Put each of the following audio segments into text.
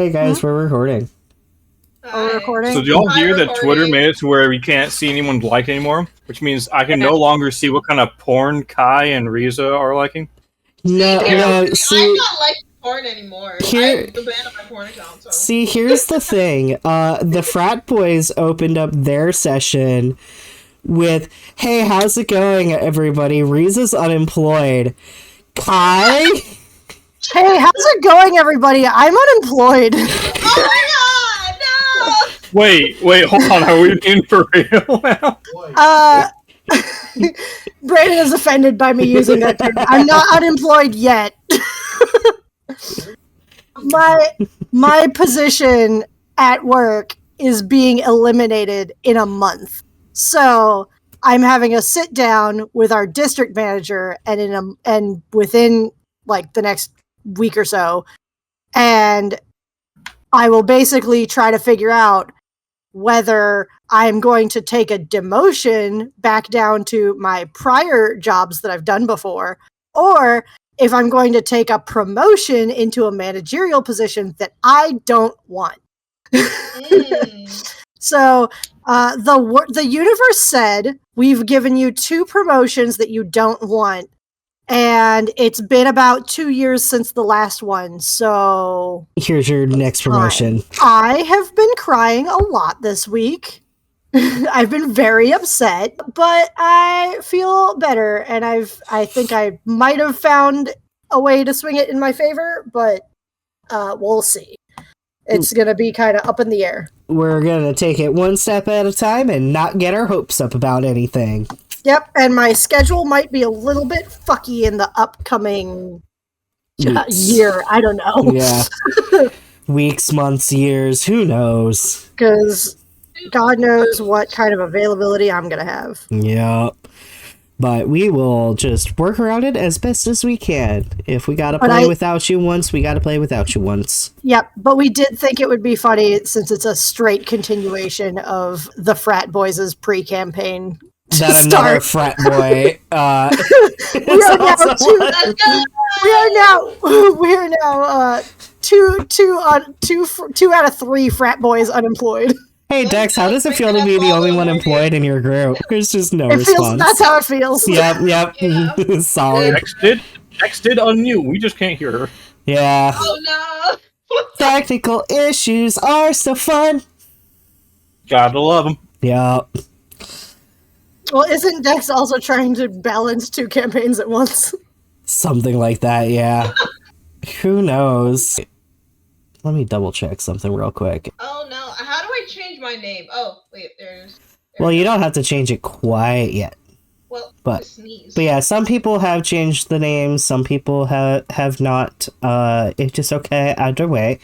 Hey guys, we're recording. We're recording. So do y'all hear that Twitter made it to where we can't see anyone's like anymore? Which means I can no longer see what kind of porn Kai and Riza are liking? No, see... I'm not liking porn anymore. I'm the ban of my porn account, so... See, here's the thing. The frat boys opened up their session with, "Hey, how's it going, everybody? Riza's unemployed. Kai?" "Hey, how's it going, everybody? I'm unemployed." Oh my god, no! Wait, hold on. Are we being for real now? Brandon is offended by me using that term. I'm not unemployed yet. My position at work is being eliminated in a month. So I'm having a sit down with our district manager and within like the next week or so, and I will basically try to figure out whether I'm going to take a demotion back down to my prior jobs that I've done before, or if I'm going to take a promotion into a managerial position that I don't want. So the universe said, "We've given you 2 promotions that you don't want, and it's been about 2 years since the last one, so here's your next promotion." I have been crying a lot this week. I've been very upset, but I feel better, and I think I might have found a way to swing it in my favor, but we'll see. It's going to be kind of up in the air. We're going to take it one step at a time and not get our hopes up about anything. Yep, and my schedule might be a little bit fucky in the upcoming year. I don't know. Yeah. Weeks, months, years, who knows? Because God knows what kind of availability I'm going to have. Yep. But we will just work around it as best as we can. If we gotta play without you once, we gotta play without you once. Yep, but we did think it would be funny since it's a straight continuation of the frat boys' pre-campaign. That another frat boy. We are now two out of 3 frat boys unemployed. Hey Dex, how does it feel to be the only one employed in your group? There's just no response. That's how it feels. Yep. Yeah. Solid. Dex did unmute. We just can't hear her. Yeah. Oh no! Technical issues are so fun. Gotta love them. Yep. Well, isn't Dex also trying to balance 2 campaigns at once? Something like that, yeah. Who knows? Let me double check something real quick. Oh no, how do I change my name? Oh, wait, there's... Well, you don't have to change it quite yet. Well, but yeah, some people have changed the name, some people have not. It's just okay either way.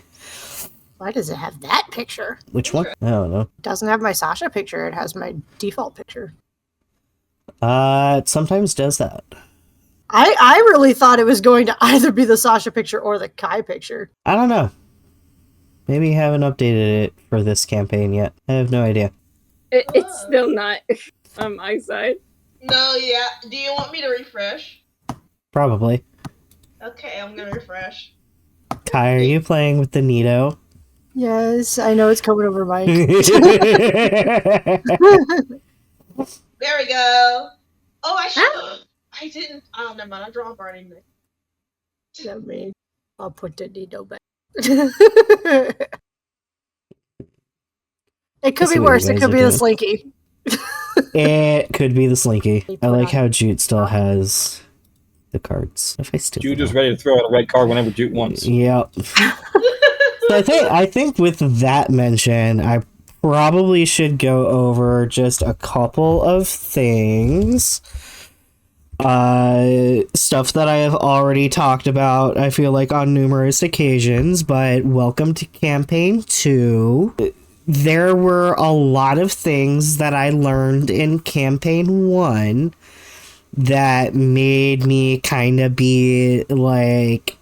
Why does it have that picture? Which one? I don't know. It doesn't have my Sasha picture, it has my default picture. It sometimes does that. I really thought it was going to either be the Sasha picture or the Kai picture. I don't know. Maybe you haven't updated it for this campaign yet. I have no idea. It's still not on my side. No, yeah. Do you want me to refresh? Probably. Okay, I'm gonna refresh. Kai, are you playing with the Nido? Yes, I know it's coming over Mike. There we go. Oh, I didn't. Oh, never mind. I draw a burning thing. Not me. I'll put the Nido back. It could be worse. It could be the Slinky. It could be the Slinky. I like how Jute still has the cards. If I still Jute is ready to throw out a red card whenever Jute wants. Yep. So I think with that mention, I probably should go over just a couple of things. Stuff that I have already talked about, I feel like, on numerous occasions, but welcome to Campaign 2. There were a lot of things that I learned in Campaign 1 that made me kind of be like,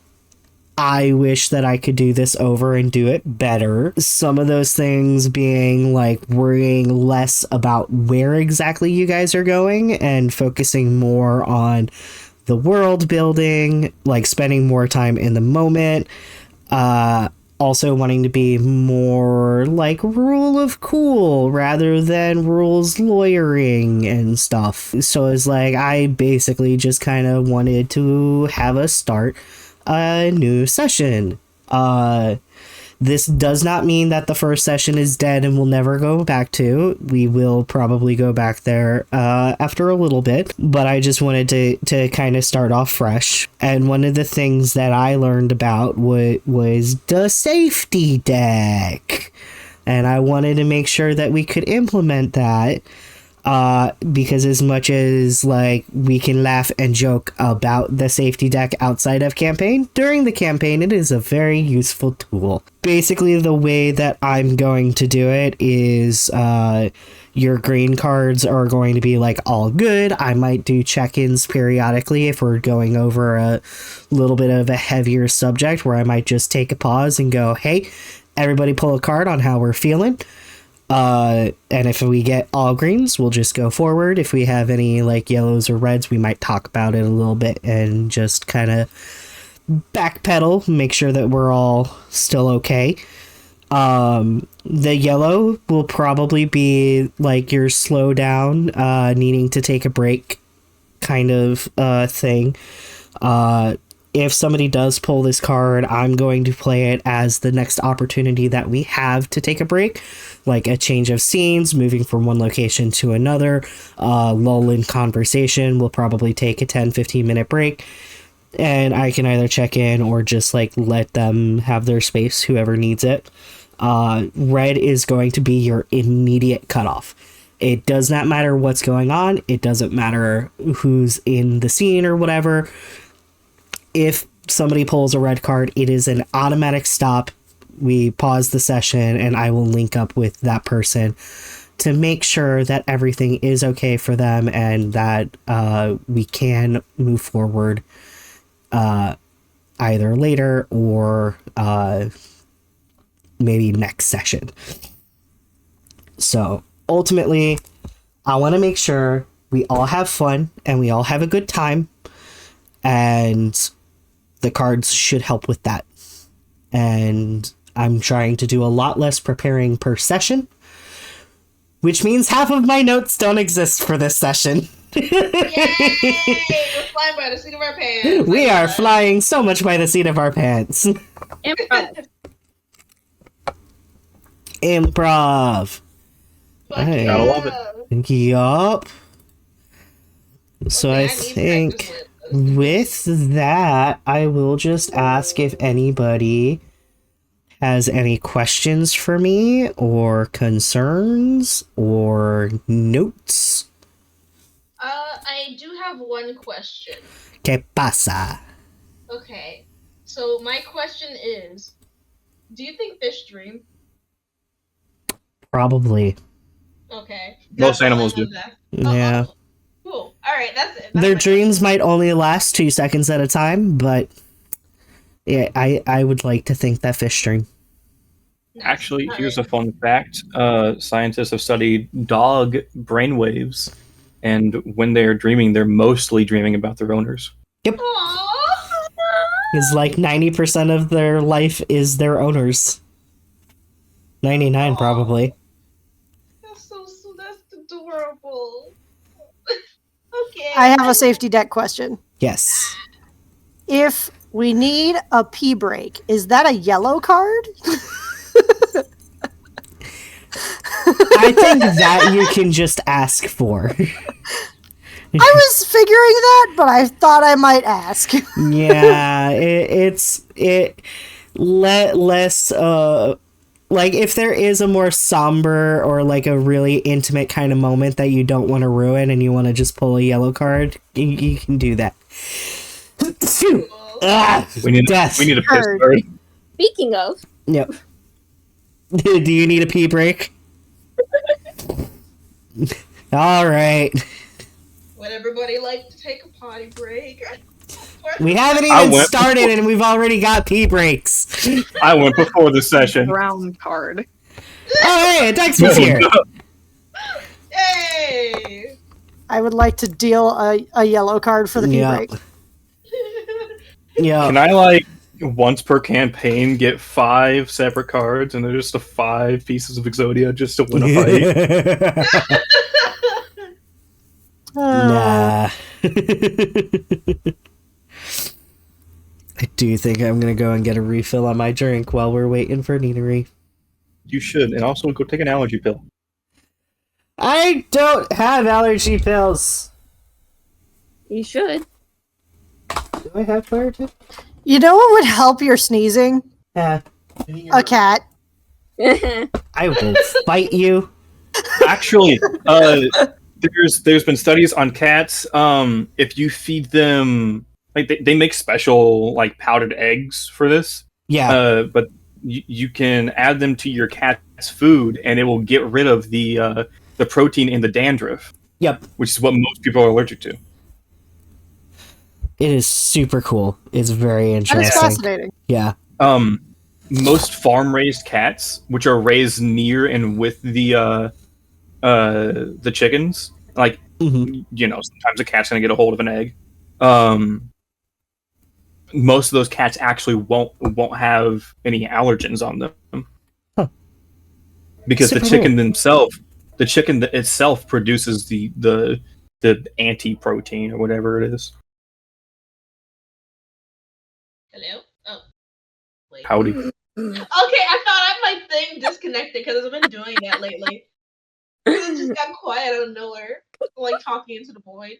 I wish that I could do this over and do it better. Some of those things being like worrying less about where exactly you guys are going and focusing more on the world building, like spending more time in the moment. also wanting to be more like rule of cool rather than rules lawyering and stuff. So it's like I basically just kind of wanted to have us start a new session. This does not mean that the first session is dead and we'll never go back to. We will probably go back there after a little bit, but I just wanted to kind of start off fresh. And one of the things that I learned about was the safety deck. And I wanted to make sure that we could implement that. Because as much as like we can laugh and joke about the safety deck outside of campaign, during the campaign it is a very useful tool. Basically the way that I'm going to do it is your green cards are going to be like all good. I might do check-ins periodically if we're going over a little bit of a heavier subject where I might just take a pause and go, hey, everybody pull a card on how we're feeling. And if we get all greens, we'll just go forward. If we have any like yellows or reds, we might talk about it a little bit and just kind of backpedal, make sure that we're all still okay. The yellow will probably be like your slow down, needing to take a break kind of thing. If somebody does pull this card, I'm going to play it as the next opportunity that we have to take a break, like a change of scenes, moving from one location to another, lull in conversation. We'll probably take a 10-15 minute break, and I can either check in or just like let them have their space, whoever needs it. Red is going to be your immediate cutoff. It does not matter what's going on. It doesn't matter who's in the scene or whatever. If somebody pulls a red card, it is an automatic stop. We pause the session and I will link up with that person to make sure that everything is okay for them and that we can move forward either later or maybe next session. So ultimately, I want to make sure we all have fun and we all have a good time, and the cards should help with that. And I'm trying to do a lot less preparing per session, which means half of my notes don't exist for this session. Yay! We're flying by the seat of our pants. We are flying so much by the seat of our pants. Improv. Improv. Hey. Gotta love it. Yup. So Okay, I need think practice with. with that, I will just ask if anybody has any questions for me or concerns or notes. I do have one question. ¿Qué pasa? Okay, so my question is, do you think fish dream? Probably. Okay. Most That's all I animals wanted do. to ask. Yeah. Oh, cool. All right, that's it. That's Their my dreams might only last 2 seconds at a time, but yeah, I would like to think that fish dream. Nice. Actually, All here's right. a fun fact. Scientists have studied dog brainwaves, and when they're dreaming, they're mostly dreaming about their owners. Aww. It's like 90% of their life is their owners. 99 probably. That's that's adorable. Okay. I have a safety deck question. Yes. If we need a pee break, is that a yellow card? I think that you can just ask for. I was figuring that, but I thought I might ask. Yeah, it's less like if there is a more somber or like a really intimate kind of moment that you don't want to ruin and you want to just pull a yellow card, you can do that. We need Death. a piss Heard. card. Speaking of, Yep. Do you need a pee break? All right. Would everybody like to take a potty break? We haven't I even went started and we've already got pee breaks. I went before the session. Brown card. Oh, hey, Dex was here. Yay! I would like to deal a yellow card for the pee Yeah. break. Yeah. Can I once per campaign, get 5 separate cards, and they're just the 5 pieces of Exodia just to win a fight. Nah. I do think I'm gonna go and get a refill on my drink while we're waiting for Nidoria. You should, and also go take an allergy pill. I don't have allergy pills. You should. Do I have allergy? You know what would help your sneezing? Yeah. A cat. I will fight you. Actually, there's been studies on cats. If you feed them, like they make special like powdered eggs for this. Yeah. But you can add them to your cat's food, and it will get rid of the protein in the dandruff. Yep. Which is what most people are allergic to. It is super cool. It's very That interesting. is fascinating. Yeah. Most farm-raised cats, which are raised near and with the chickens, like sometimes a cat's gonna get a hold of an egg. Most of those cats actually won't have any allergens on them, because Super the chicken itself produces the anti-protein or whatever it is. Hello? Oh. Wait. Howdy. Okay, I thought my thing disconnected because I've been doing that lately. It just got quiet out of nowhere. Like talking into the void.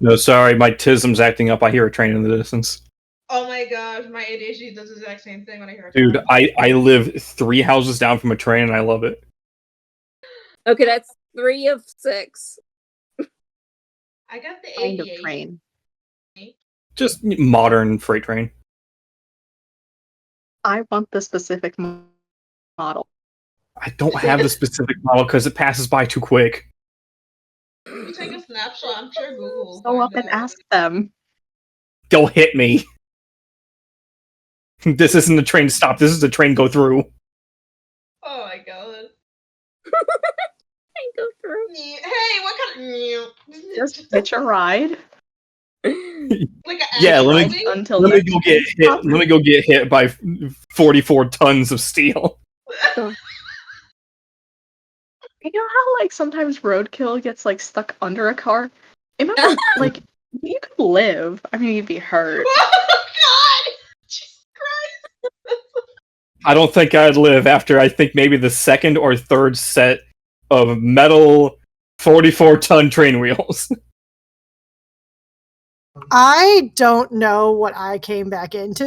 No, sorry, my tism's acting up. I hear a train in the distance. Oh my gosh, my ADHD does the exact same thing when I hear a Dude, car. I live 3 houses down from a train, and I love it. Okay, that's 3 of 6. I got the Kind of ADHD. train. Just modern freight train. I want the specific model. I don't have the specific model because it passes by too quick. You take a snapshot, I'm sure Google will Go up find and out. ask them. They'll hit me. This isn't a train stop. This is a train go through. Oh my god. I go through. Hey, what kind of... Just hitch a ride Like a Yeah, let me... until Let me the go get hit. Let me go get hit by 44 tons of steel. You know how like sometimes roadkill gets like stuck under a car? Imagine like you could live. I mean, you'd be hurt. Oh god! Jesus Christ! I don't think I'd live after I think maybe the second or third set of metal 44-ton train wheels. I don't know what I came back into.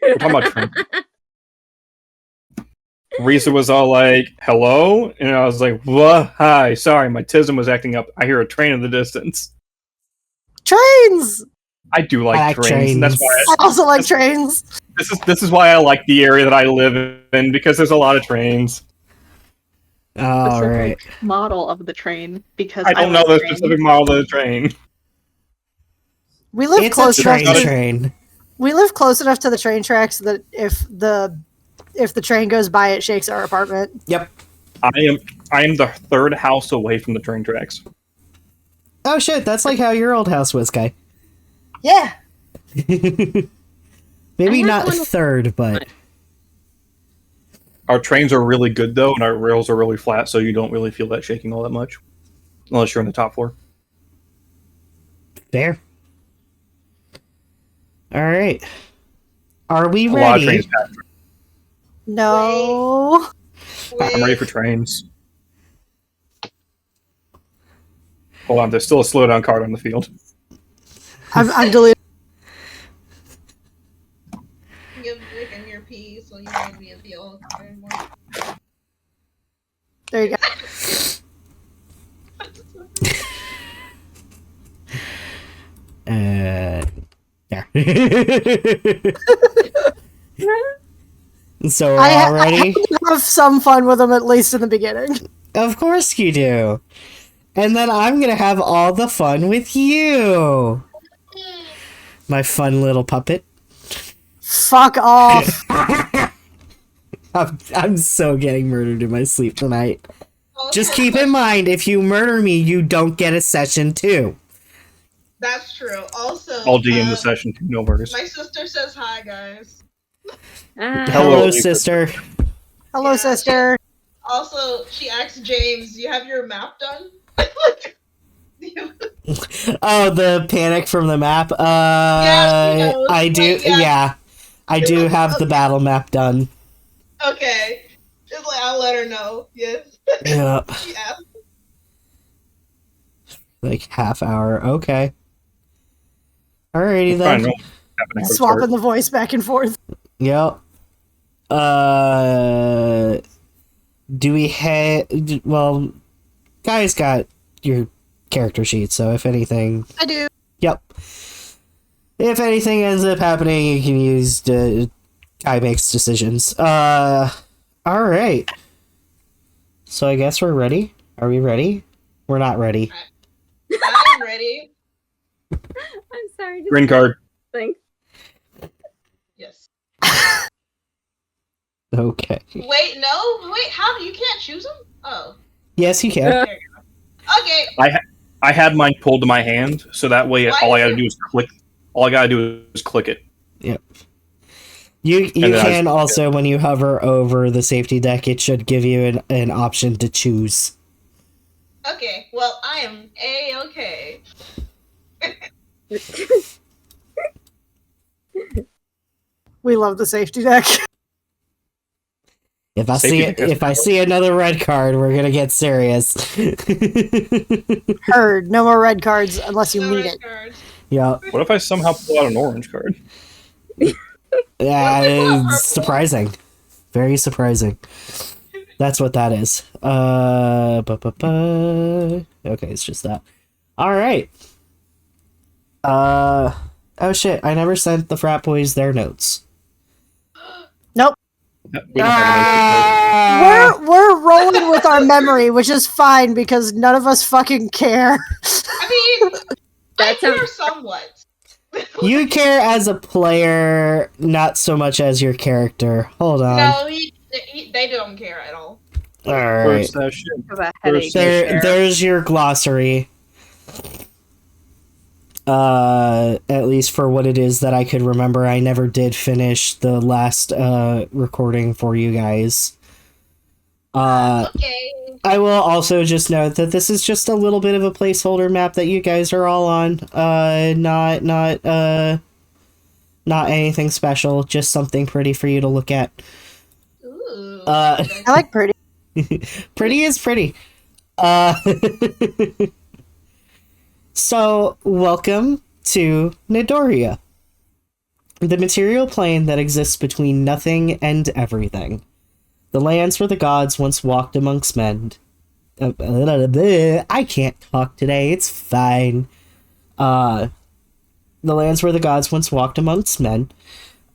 We're talking about train. Risa was all like, hello? And I was like, what? Hi, sorry, my tism was acting up. I hear a train in the distance. Trains! I do like, I like trains, and that's why I also like trains. this is why I like the area that I live in, because there's a lot of trains. All Specific right. model of the train because I don't know like the trains. specific model of the train. We live It's a close enough. train. We live close enough to the train tracks that if the train goes by, it shakes our apartment. Yep. I am the third house away from the train tracks. Oh shit, that's like how your old house was, Kai. Yeah. Maybe I have not one- third, but Our trains are really good though, and our rails are really flat, so you don't really feel that shaking all that much, unless you're in the top floor. fair. All right. Are we A lot of ready? trains pass. No. I'm ready for trains. Hold on, there's still a slowdown card on the field. I'm deleting. Give Vic an earpiece so you won't be in the old anymore. There you go. Yeah. So we're all ready? I have some fun with them at least in the beginning. Of course you do. And then I'm gonna have all the fun with you. My fun little puppet. Fuck off. I'm so getting murdered in my sleep tonight. Oh, Just keep in mind, if you murder me, you don't get a session 2. That's true. Also, I'll DM the session too. No worries. my sister says hi, guys. Ah. Hello, Hello, sister. Hello, Yeah, sister. Also, she asked James, "Do you have your map done?" Oh, the panic from the map. Yeah, she knows. I do. Like, yeah. Yeah, I do have the battle map done. Okay. Just like I'll let her know. Yes. Yeah, She asked. like half hour. Okay. Alrighty Fine, then. no, half an hour Swapping start. the voice back and forth. Yep. Do we have? Well, guys got your character sheet, so if anything, I do. yep. If anything ends up happening, you can use Kai makes decisions. All right. So I guess we're ready. Are we ready? We're not ready. I'm ready. I'm sorry. Just Green card. think. Yes. Okay. Wait, no. Wait, how? You can't choose them? Oh. Yes, you can. There you go. Okay. I had mine pulled to my hand, so that way Why all I did gotta you- do is click. All I gotta do is click it. You then I can just- also, when you hover over the safety deck, it should give you an option to choose. Okay. Well, I am A-okay. We love the safety deck. If I Safety see deck has if I see another red card, we're gonna get serious. Heard. No more red cards unless you No need red it. cards. Yeah, What if I somehow pull out an orange card? that purple? is surprising. Very surprising. That's what that is. Okay, it's just that. All right. Oh shit! I never sent the frat boys their notes. Nope. We don't have We're rolling with our memory, which is fine because none of us fucking care. I mean, I That sounds- care somewhat. You care as a player, not so much as your character. Hold on. No, they don't care at all. All right. First session. Have a headache. There's your glossary. At least for what it is that I could remember. I never did finish the last recording for you guys. Okay. I will also just note that this is just a little bit of a placeholder map that you guys are all on. Not anything special, just something pretty for you to look at. Ooh. I like pretty. Pretty is pretty. So, welcome to Nidoria, the material plane that exists between nothing and everything. The lands where the gods once walked amongst men. I can't talk today, it's fine. The lands where the gods once walked amongst men.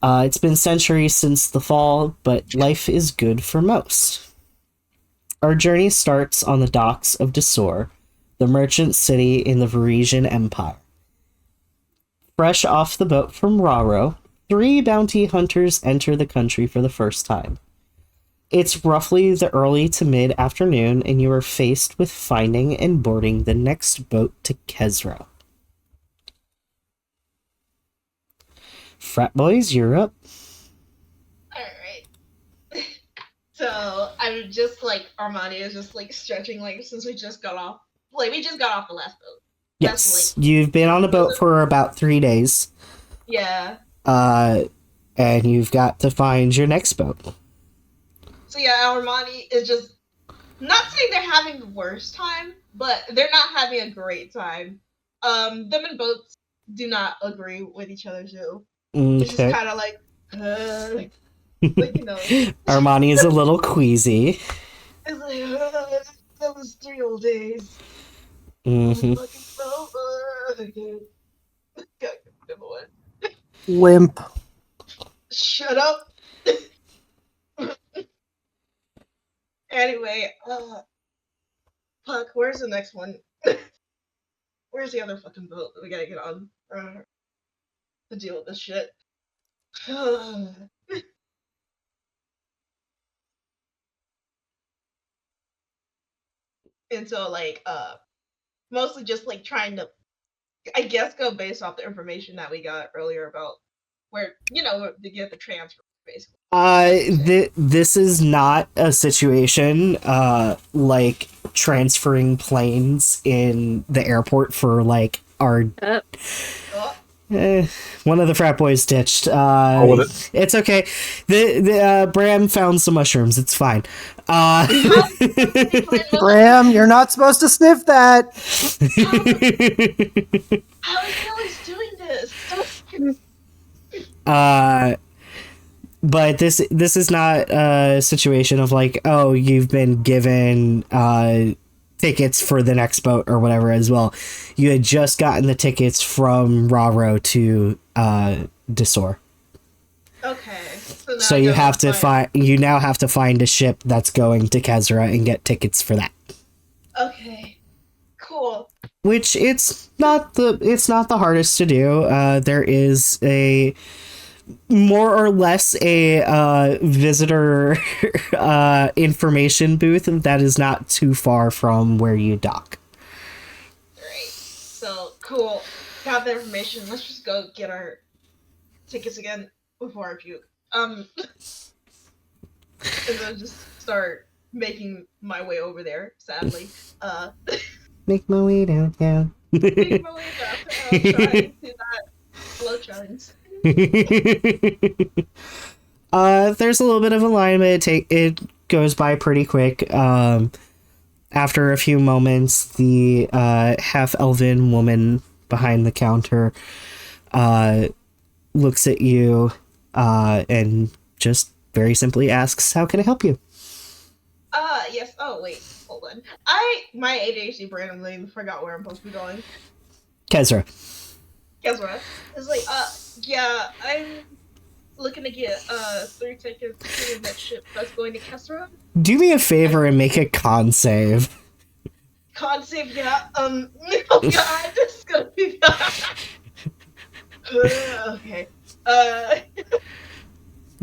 It's been centuries since the fall, but life is good for most. Our journey starts on the docks of Desor, the merchant city in the Varisian Empire. Fresh off the boat from Raro, 3 bounty hunters enter the country for the first time. It's roughly the early to mid-afternoon, and you are faced with finding and boarding the next boat to Kezra. Frat boys, you're up. Alright. So, I'm just like, Armani is just like stretching, like, since we just got off. Like, we just got off the last boat. Yes, you've been on a boat for about 3 days. Yeah. And you've got to find your next boat. So, yeah, Armani is just not saying they're having the worst time, but they're not having a great time. Them and boats do not agree with each other, too. It's just Okay. kind of like, like, you know. Armani is a little queasy. It's like, that was 3 whole days. Mm-hmm. Fucking so good. Got number one. Limp. Shut up. Anyway, fuck, where's the next one? Where's the other fucking boat that we gotta get on to deal with this shit? And so, like, mostly just like trying to I guess go based off the information that we got earlier about where to get the transfer basically. This is not a situation like transferring planes in the airport for like our one of the frat boys ditched. It's okay. The Bram found some mushrooms. It's fine. Bram, you're not supposed to sniff that. How is he always doing this? But this is not a situation of like, oh, you've been given tickets for the next boat or whatever as well. You had just gotten the tickets from Raro to Desor. Okay. So you have to you now have to find a ship that's going to Kezra and get tickets for that. Okay. Cool. Which it's not the hardest to do. There is a more or less a visitor information booth that is not too far from where you dock. Great. So cool. Got the information. Let's just go get our tickets again before I puke. And then just start making my way over there. Sadly. Make my way downtown. Make my way downtown. Trying to do that. Slow challenge. There's a little bit of a line, but it goes by pretty quick. After a few moments, the half-elven woman behind the counter looks at you and just very simply asks, "How can I help you?" Yes. Oh, wait. Hold on. My ADHD randomly forgot where I'm supposed to be going. Kezra. Kezra. It's like, yeah, I'm looking to get 3 tickets to that ship that's going to Kezra. Do me a favor and make a con save. Con save, yeah. Oh god, this is gonna be okay.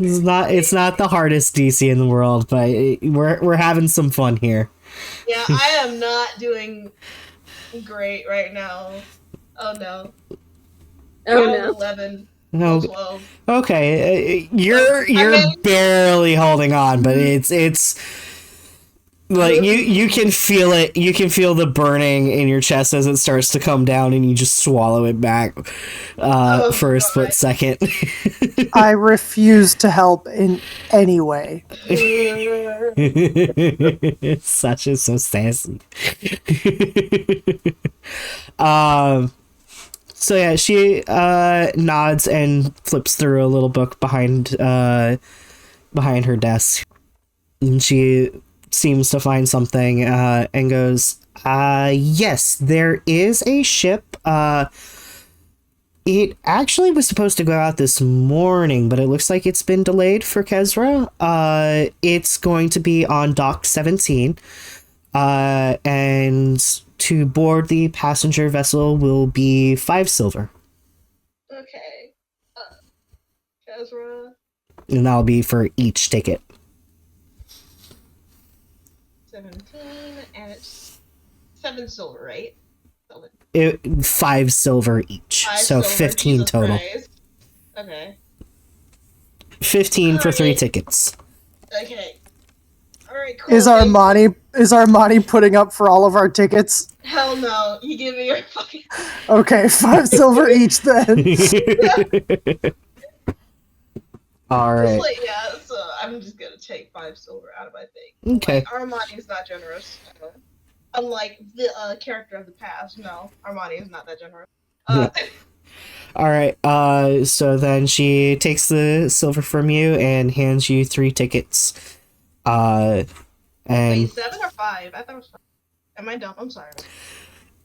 It's not the hardest DC in the world, but we're having some fun here. Yeah, I am not doing great right now. Oh no. Oh no. 11. No. 12. Okay, you're barely holding on, but it's like you can feel it. You can feel the burning in your chest as it starts to come down, and you just swallow it back for a split second. I refuse to help in any way. Such is so sassy. So yeah, she nods and flips through a little book behind her desk, and she seems to find something and goes, yes, there is a ship. It actually was supposed to go out this morning, but it looks like it's been delayed for Kezra. It's going to be on Dock 17, and to board the passenger vessel will be 5 silver. Okay. Kezra. And that'll be for each ticket. 17, and it's 7 silver, right? 5 silver each. 5 so silver, 15 Jesus total. Christ. Okay. 15 for 3 tickets. Okay. Alright, cool. Is Armani putting up for all of our tickets? Hell no. You give me your fucking... Okay, 5 silver each then. Alright. Yeah, so I'm just gonna take 5 silver out of my thing. Okay. Like, Armani's not generous. Unlike the character of the past, no. Armani is not that generous. Alright, so then she takes the silver from you and hands you 3 tickets. And wait, 7 or 5? I thought it was 5. Am I dumb? I'm sorry.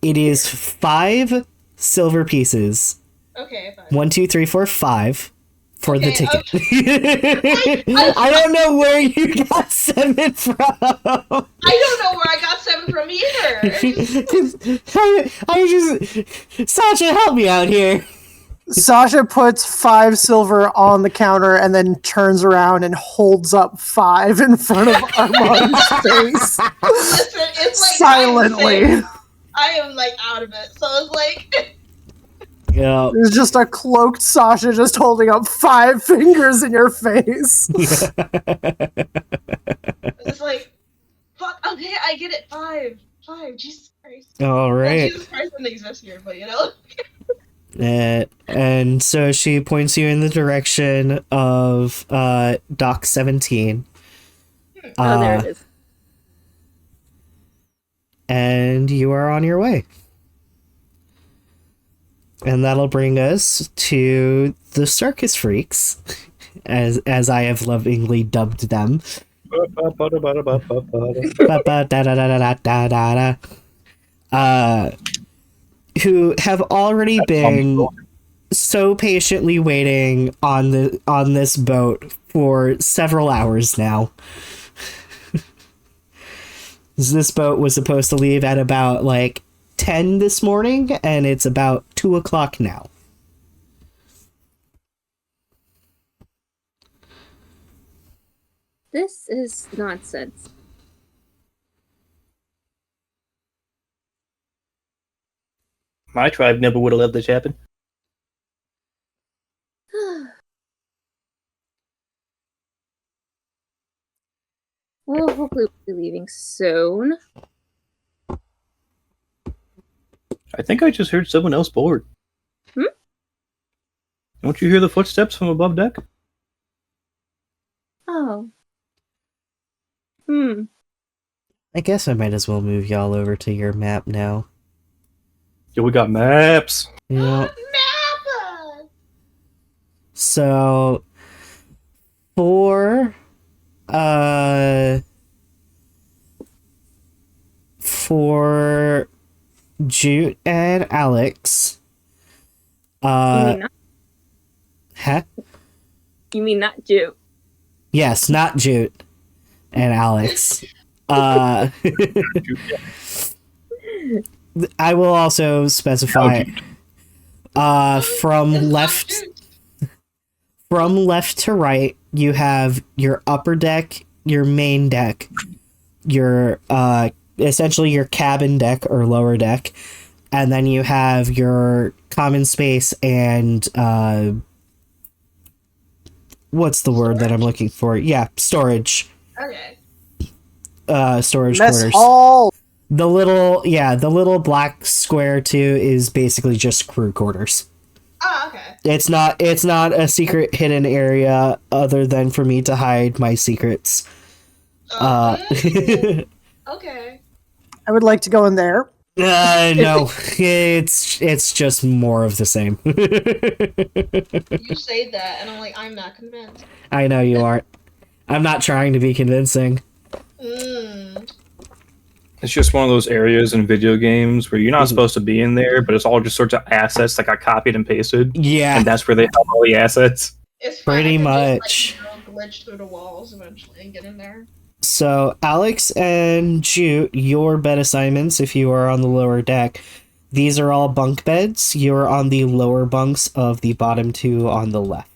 It is 5 silver pieces. Okay, 5. 1, 2, 3, 4, 5 for the ticket. Okay. I don't know where you got 7 from. I don't know where I got 7 from either. I just Sasha, help me out here. Sasha puts 5 silver on the counter and then turns around and holds up 5 in front of Armani's face. Listen, it's like silently. I am like out of it. So it's like Yeah. There's just a cloaked Sasha just holding up 5 fingers in your face. It's just like, fuck, okay, I get it. 5. Jesus Christ. All Well, right. Jesus Christ doesn't exist here, but you know. And so she points you in the direction of Dock 17. Oh, there it is. And you are on your way. And that'll bring us to the circus freaks, as I have lovingly dubbed them. Who have already been so patiently waiting on this boat for several hours now. This boat was supposed to leave at about like 10 this morning, and it's about 2 o'clock now. This is nonsense. My tribe never would have let this happen. Well, hopefully we'll be leaving soon. I think I just heard someone else board. Don't you hear the footsteps from above deck? Oh. I guess I might as well move y'all over to your map now. Yeah, we got maps. Yeah. Mappa! So for Jute and Alex, You mean not, you mean not Jew? yes, not Jute and Alex. I will also specify from left to right, you have your upper deck, your main deck, your essentially your cabin deck or lower deck, and then you have your common space and what's the word that I'm looking for? Yeah, storage. Okay. Storage Mess quarters. hall. The little black square too is basically just crew quarters. Oh, okay. It's not a secret hidden area other than for me to hide my secrets. Okay. I would like to go in there. No, it's just more of the same. You say that, and I'm like, I'm not convinced. I know you aren't. I'm not trying to be convincing. It's just one of those areas in video games where you're not supposed to be in there, but it's all just sorts of assets that got copied and pasted. Yeah, And that's where they have all the assets. It's fine. Pretty I can much. Just, like, glitch through the walls eventually and get in there. so Alex and Jute, your bed assignments, if you are on the lower deck, these are all bunk beds. You're on the lower bunks of the bottom 2 on the left.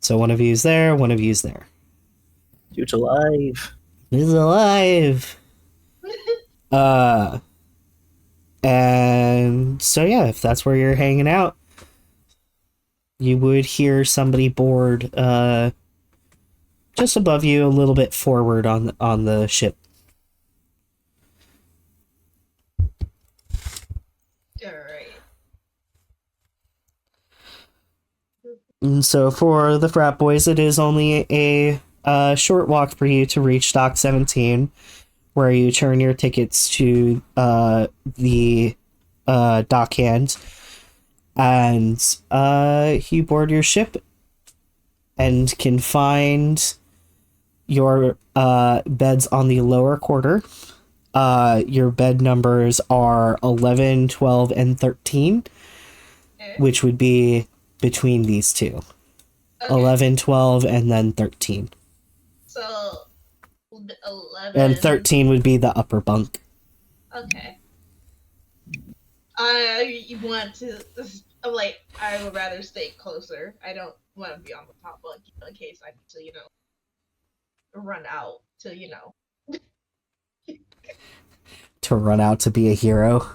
So one of you's there, one of you's there. Dude's alive. He's alive. And so yeah, if that's where you're hanging out, you would hear somebody board just above you, a little bit forward on the ship. Alright. And so for the frat boys, it is only a short walk for you to reach Dock 17, where you turn your tickets to the dock hand, and you board your ship and can find your beds on the lower quarter. Your bed numbers are 11, 12, and 13, Okay. which would be between these two. Okay. 11, 12, and then 13. So, 11. And 13 would be the upper bunk. Okay. You want to. I'm like, I would rather stay closer. I don't want to be on the top bunk, in case I need to, run out to, To run out to be a hero.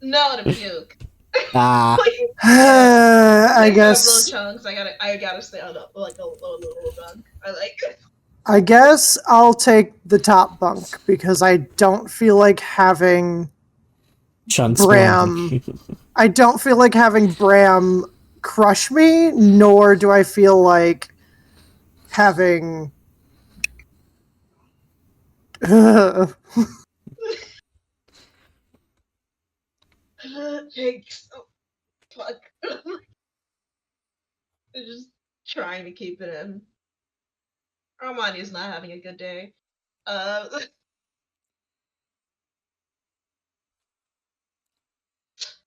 No, to puke. Ah, I Like, guess. little chunks. I gotta stay on like a little bunk. I like. I guess I'll take the top bunk because I don't feel like having chunks. Bram. I don't feel like having Bram crush me, nor do I feel like having. Thanks. Oh, fuck. They're just trying to keep it in. Armani's not having a good day.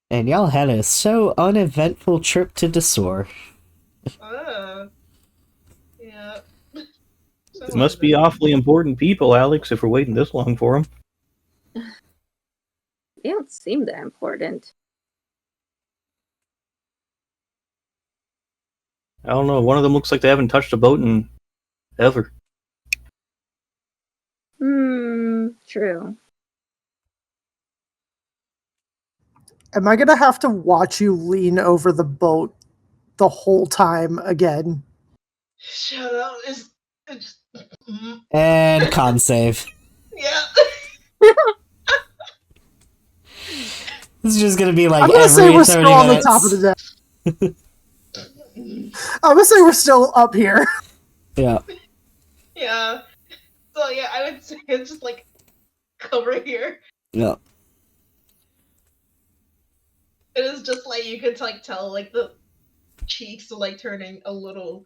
And y'all had a so uneventful trip to Desor. Yeah. So It must be awfully important people, Alex, if we're waiting this long for them. They don't seem that important. I don't know. One of them looks like they haven't touched a boat in ever. True. Am I gonna have to watch you lean over the boat the whole time again? Shut up. It's just. And con save. Yeah. This is just gonna be like I'm gonna say every we're 30 still on the minutes. top of the deck. I'm gonna say we're still up here. Yeah. Yeah. So yeah, I would say it's just like over here. Yeah. It is just like you could like tell like the cheeks are like turning a little.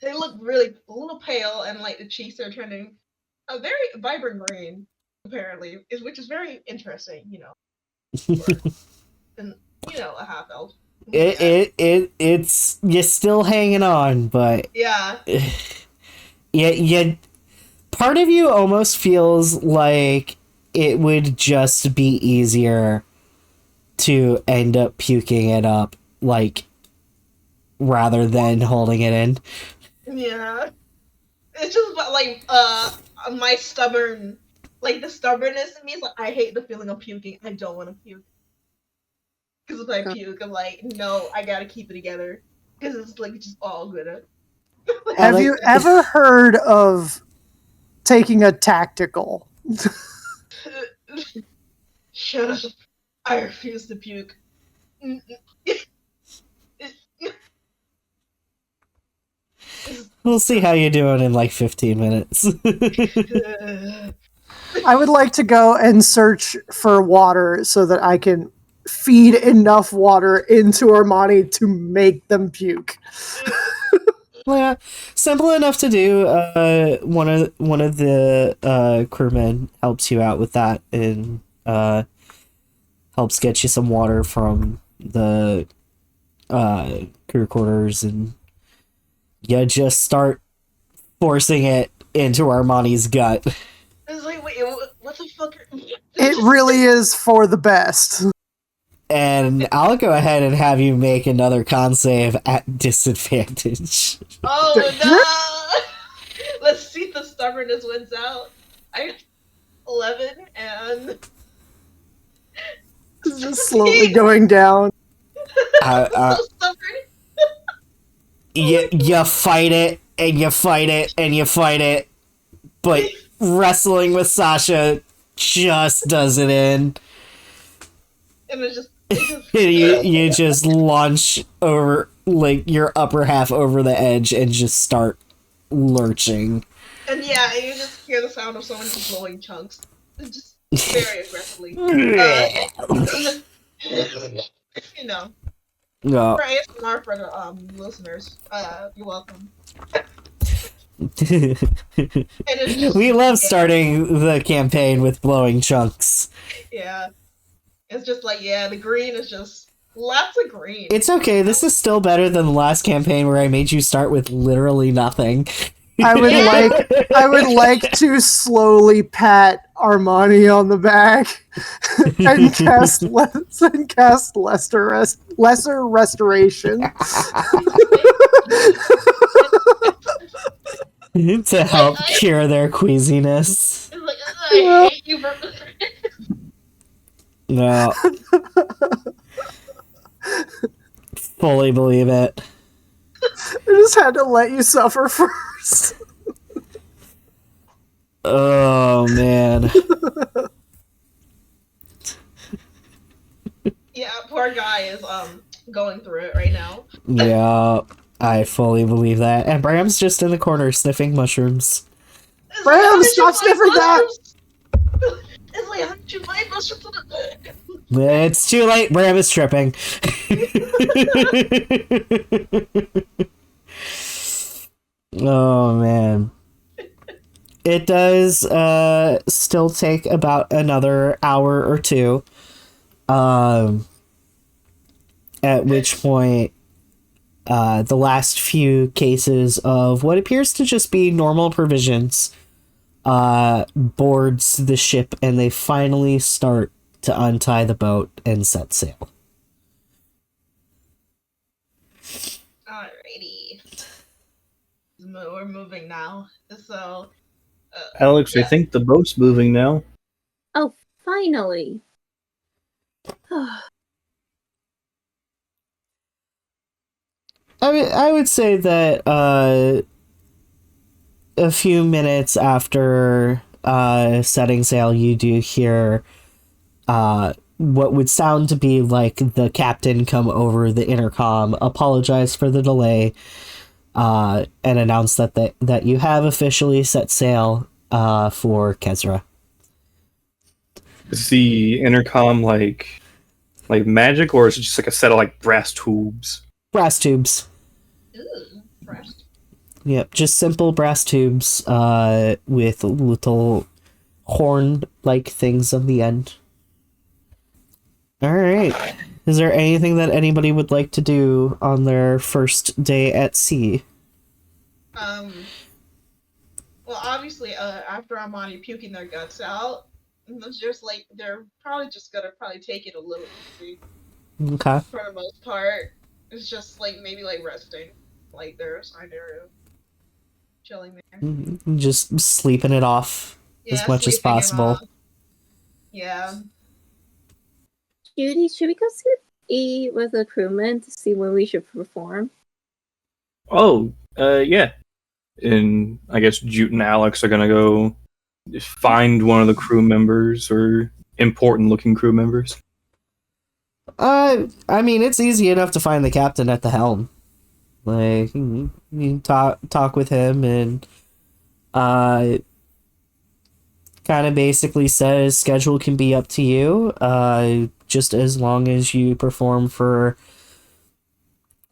They look really a little pale, and like the cheeks are turning a very vibrant green, apparently, which is very interesting. You know, and a half elf. It's you're still hanging on, but Yeah. yeah. Part of you almost feels like it would just be easier to end up puking it up, like, rather than holding it in. Yeah. It's just like my stubborn, like the stubbornness in me is like I hate the feeling of puking. I don't want to puke. Because if I puke, I'm like, no, I gotta keep it together. Because it's like just all good. Have you ever heard of taking a tactical? Shut up. I refuse to puke. We'll see how you're doing in like 15 minutes. I would like to go and search for water so that I can feed enough water into Armani to make them puke. Well, yeah, simple enough to do. One of the crewmen helps you out with that and helps get you some water from the crew quarters, and you just start forcing it into Armani's gut. It's like, wait, what the fuck? It really is for the best. And I'll go ahead and have you make another con save at disadvantage. Oh no! Let's see if the stubbornness wins out. I got 11 and. It's just slowly going down. So stubborn. You fight it, and you fight it, and you fight it, but wrestling with Sasha just does it in. And it's just. you just launch over, like, your upper half over the edge and just start lurching. And yeah, you just hear the sound of someone just blowing chunks. Just very aggressively. You know. No. For ASMR for the listeners, you're welcome. We love starting the campaign with blowing chunks. Yeah. It's just like, yeah, the green is just lots of green. It's okay, this is still better than the last campaign where I made you start with literally nothing. I would like to slowly pat Armani on the back and cast lesser restoration to help cure their queasiness. It's like, I hate you for. No. fully believe it. I just had to let you suffer first. Oh man. Yeah, poor guy is going through it right now. Yeah, I fully believe that. And Bram's just in the corner sniffing mushrooms. Bram, stop sniffing that! It's like, haven't you made mushrooms in the It's too late. Bram is tripping. Oh man. It does still take about another hour or two. At which point the last few cases of what appears to just be normal provisions boards the ship, and they finally start to untie the boat and set sail. Alrighty. We're moving now. So, Alex, I think the boat's moving now. Oh, finally. I would say that a few minutes after setting sail, you do hear what would sound to be like the captain come over the intercom, apologize for the delay, and announce that you have officially set sail for Kezra. Is the intercom like magic, or is it just like a set of like brass tubes? Brass tubes. ooh, fresh. Yep, just simple brass tubes with little horn-like things on the end. Alright. Is there anything that anybody would like to do on their first day at sea? Well, obviously, after Armani puking their guts out, it's just like they're probably just gonna take it a little easy Okay. for the most part. It's just like maybe like resting, like their assigned area, chilling there. Just sleeping it off as much as sleeping it possible. off. Yeah. Judy, should we go see with the crewmen to see when we should perform? Oh, yeah. And I guess Jute and Alex are gonna go find one of the crew members or important-looking crew members. I mean, it's easy enough to find the captain at the helm. Like, you talk with him, and kind of basically says schedule can be up to you, just as long as you perform for,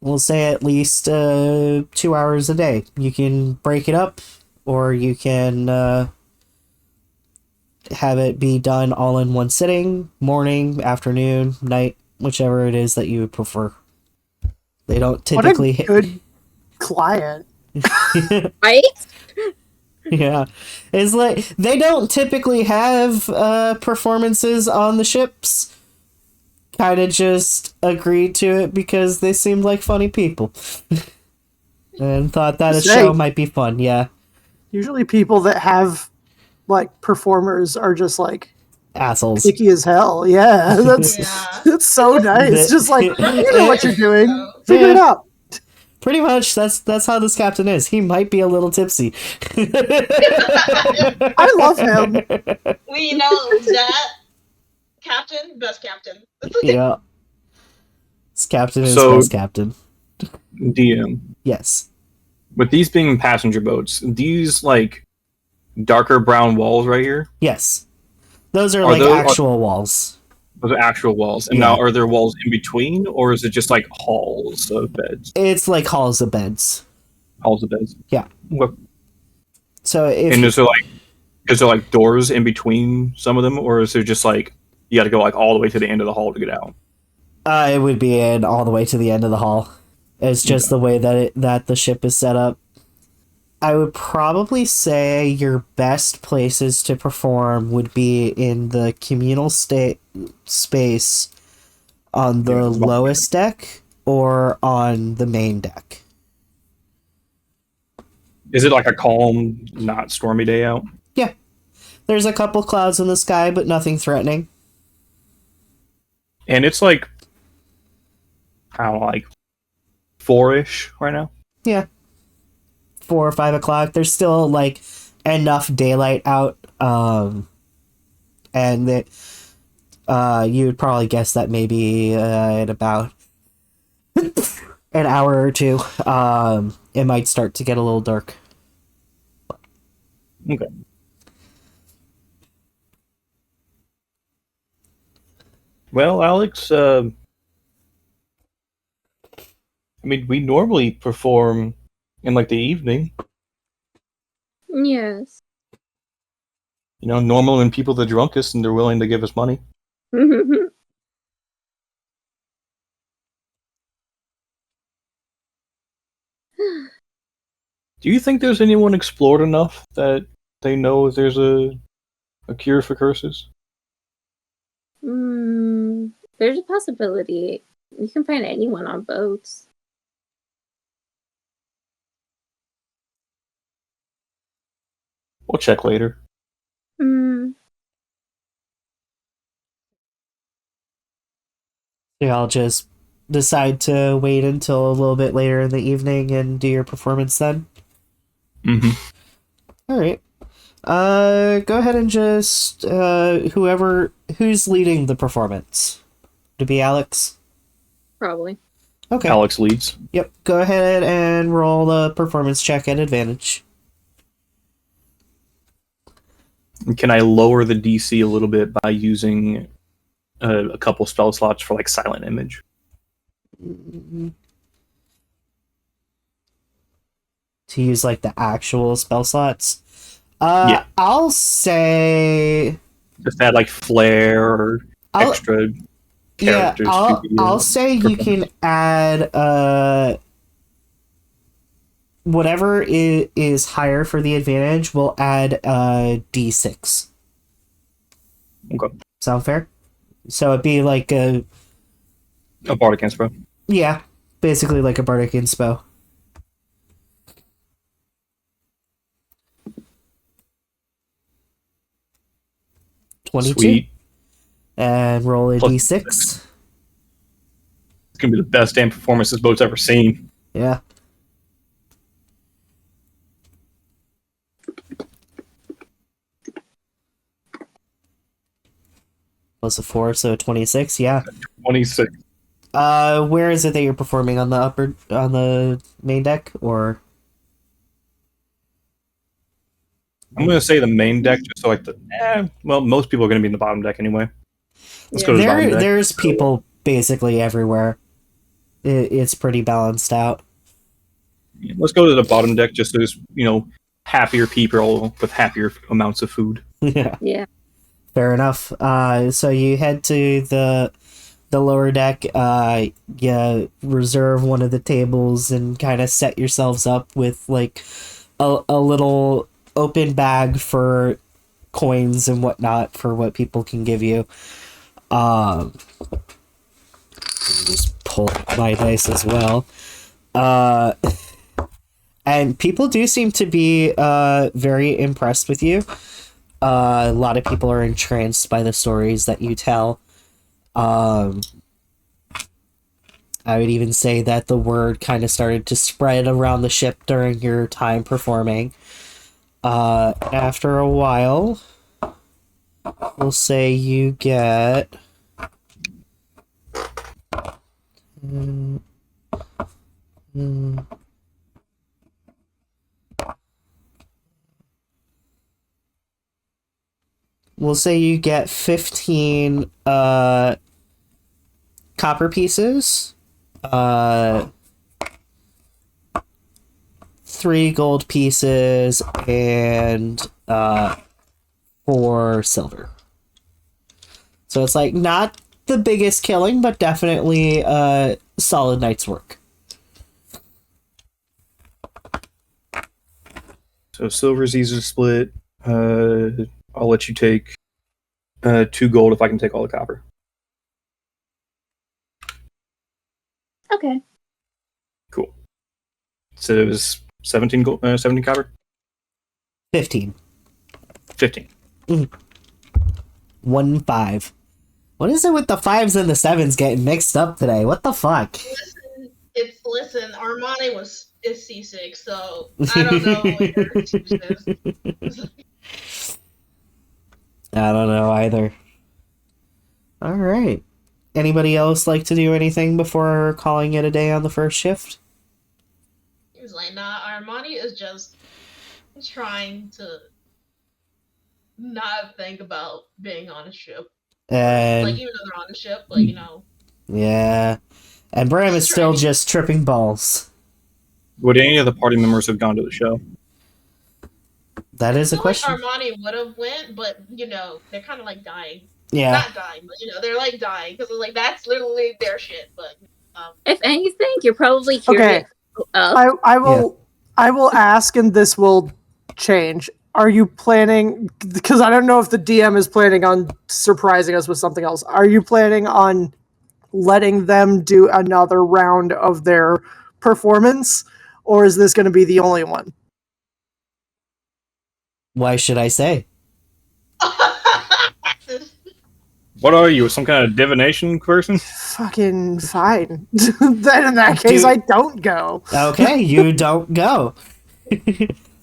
we'll say, at least 2 hours a day. You can break it up, or you can have it be done all in one sitting, morning, afternoon, night, whichever it is that you would prefer. They don't typically... What a good client. Right? Yeah. It's like, they don't typically have performances on the ships. Kind of just agreed to it because they seemed like funny people. And thought that a show might be fun, yeah. Usually people that have, like, performers are just, like, Assholes. picky as hell. Yeah, that's so nice. Just like, you know what you're doing. Figure it out. Pretty much, that's how this captain is. He might be a little tipsy. I love him. We know that captain, best captain. Yeah. This captain is So- best captain. DM. Yes. With these being passenger boats, these like darker brown walls right here, Yes. Those are Are like those- actual walls. those are actual walls. And Yeah. now, are there walls in between, or is it just like halls of beds? It's like halls of beds. Halls of beds. Yeah. What? So if And is there like doors in between some of them, or is there just like you got to go like all the way to the end of the hall to get out? it would be in all the way to the end of the hall. It's just the way that the ship is set up. I would probably say your best places to perform would be in the communal space on the lowest deck or on the main deck. Is it like a calm, not stormy day out? There's a couple clouds in the sky, but nothing threatening. And it's like, I don't know, like 4-ish right now. Yeah. 4 or 5 o'clock. There's still like enough daylight out, and that you would probably guess that maybe in about an hour or two, it might start to get a little dark. Okay. Well, Alex, I mean, we normally perform in like the evening. Yes. You know, normal when people are the drunkest and they're willing to give us money. Do you think there's anyone explored enough that they know there's a cure for curses? There's a possibility. You can find anyone on boats. We'll check later. I'll just decide to wait until a little bit later in the evening and do your performance then. Mm-hmm. All right. Go ahead and just who's leading the performance. To be Alex? Probably. Okay. Alex leads. Yep. Go ahead and roll the performance check at advantage. Can I lower the DC a little bit by using a couple spell slots for like silent image? To use like the actual spell slots? Yeah. I'll say... Just add like flair or extra characters. Yeah, I'll say you can add... whatever is higher for the advantage, we'll add D6. Okay. Sound fair? So it'd be like a bardic inspo. Yeah, basically like a bardic inspo. Sweet. And roll a Plus D6. It's gonna be the best damn performance this boat's ever seen. Yeah. Plus a 4, so 26, yeah. 26. Where is it that you're performing, on the main deck, or? I'm gonna say the main deck just so well, most people are gonna be in the bottom deck anyway. Let's go to the bottom deck. There's people basically everywhere. It's pretty balanced out. Let's go to the bottom deck just so there's, happier people with happier amounts of food. Yeah. Fair enough. So you head to the lower deck. You reserve one of the tables and kind of set yourselves up with like a little open bag for coins and whatnot for what people can give you. Just pull my dice as well. And people do seem to be very impressed with you. A lot of people are entranced by the stories that you tell. I would even say that the word kind of started to spread around the ship during your time performing. After a while, we'll say you get... We'll say you get 15 copper pieces, 3 gold pieces, and 4 silver. So it's like not the biggest killing, but definitely a solid night's work. So silver's easy to split. I'll let you take 2 gold if I can take all the copper. Okay. Cool. So it was 17 gold, 17 copper? 15. 15. 1 5. What is it with the 5s and the 7s getting mixed up today? What the fuck? Listen, Listen, Armani is C6, so I don't know what your excuse is. I don't know either. All right. Anybody else like to do anything before calling it a day on the first shift? He's like, nah, Armani is just trying to not think about being on a ship. And Like, even though they're on a ship, like, you know. yeah. And Bram is still just tripping balls. Would any of the party members have gone to the show? That is a question. Like Armani would have went, but, you know, they're kind of like dying. Yeah. Not dying, but, you know, they're like dying because like that's literally their shit. But If anything, you're probably hearing Okay. it go up. I will ask, and this will change. Are you planning? Because I don't know if the DM is planning on surprising us with something else. Are you planning on letting them do another round of their performance, or is this going to be the only one? Why should I say? What are you, some kind of divination person? Fucking fine. Then in that case, I don't go. Okay, you don't go.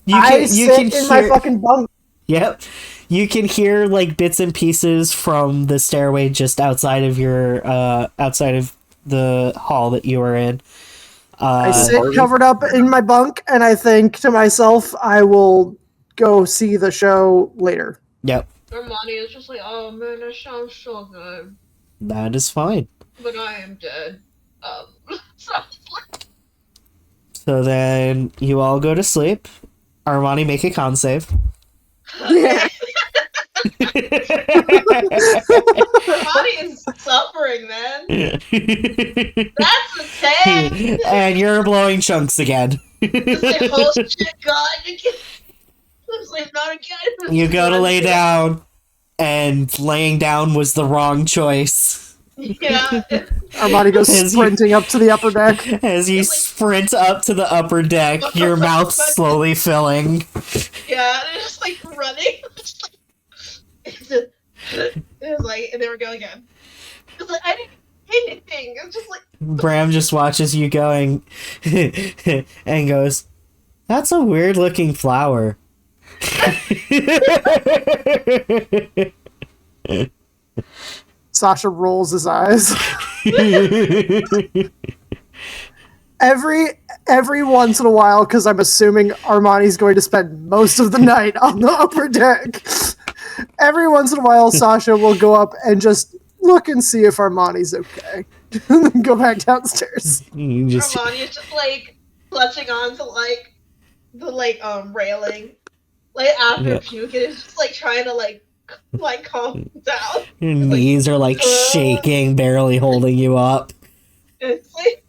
I sit in my fucking bunk. Yep. You can hear like bits and pieces from the stairway just outside of your outside of the hall that you are in. I sit covered up in my bunk, and I think to myself, I will go see the show later. Yep. Armani is just like, oh man, that sounds so good. That is fine. But I am dead. So then you all go to sleep. Armani, make a con save. Armani is suffering, man. That's a 10. And you're blowing chunks again. It's like, oh shit, God. It's like, not again. You go to lay down, and laying down was the wrong choice. Yeah. Armani goes sprinting up to the upper deck. As you sprint up to the upper deck, your mouth slowly filling. Yeah, they're just like running. It was like, and there we go again. It's like, I didn't hit anything. It's just like. Bram just watches you going and goes, "That's a weird looking flower." Sasha rolls his eyes. Every once in a while, because I'm assuming Armani's going to spend most of the night on the upper deck. Every once in a while, Sasha will go up and just look and see if Armani's okay. And then go back downstairs. Armani is just like clutching on to like the railing. Like after puking, it's just like trying to like calm down. Your knees are like shaking, barely holding you up. It's like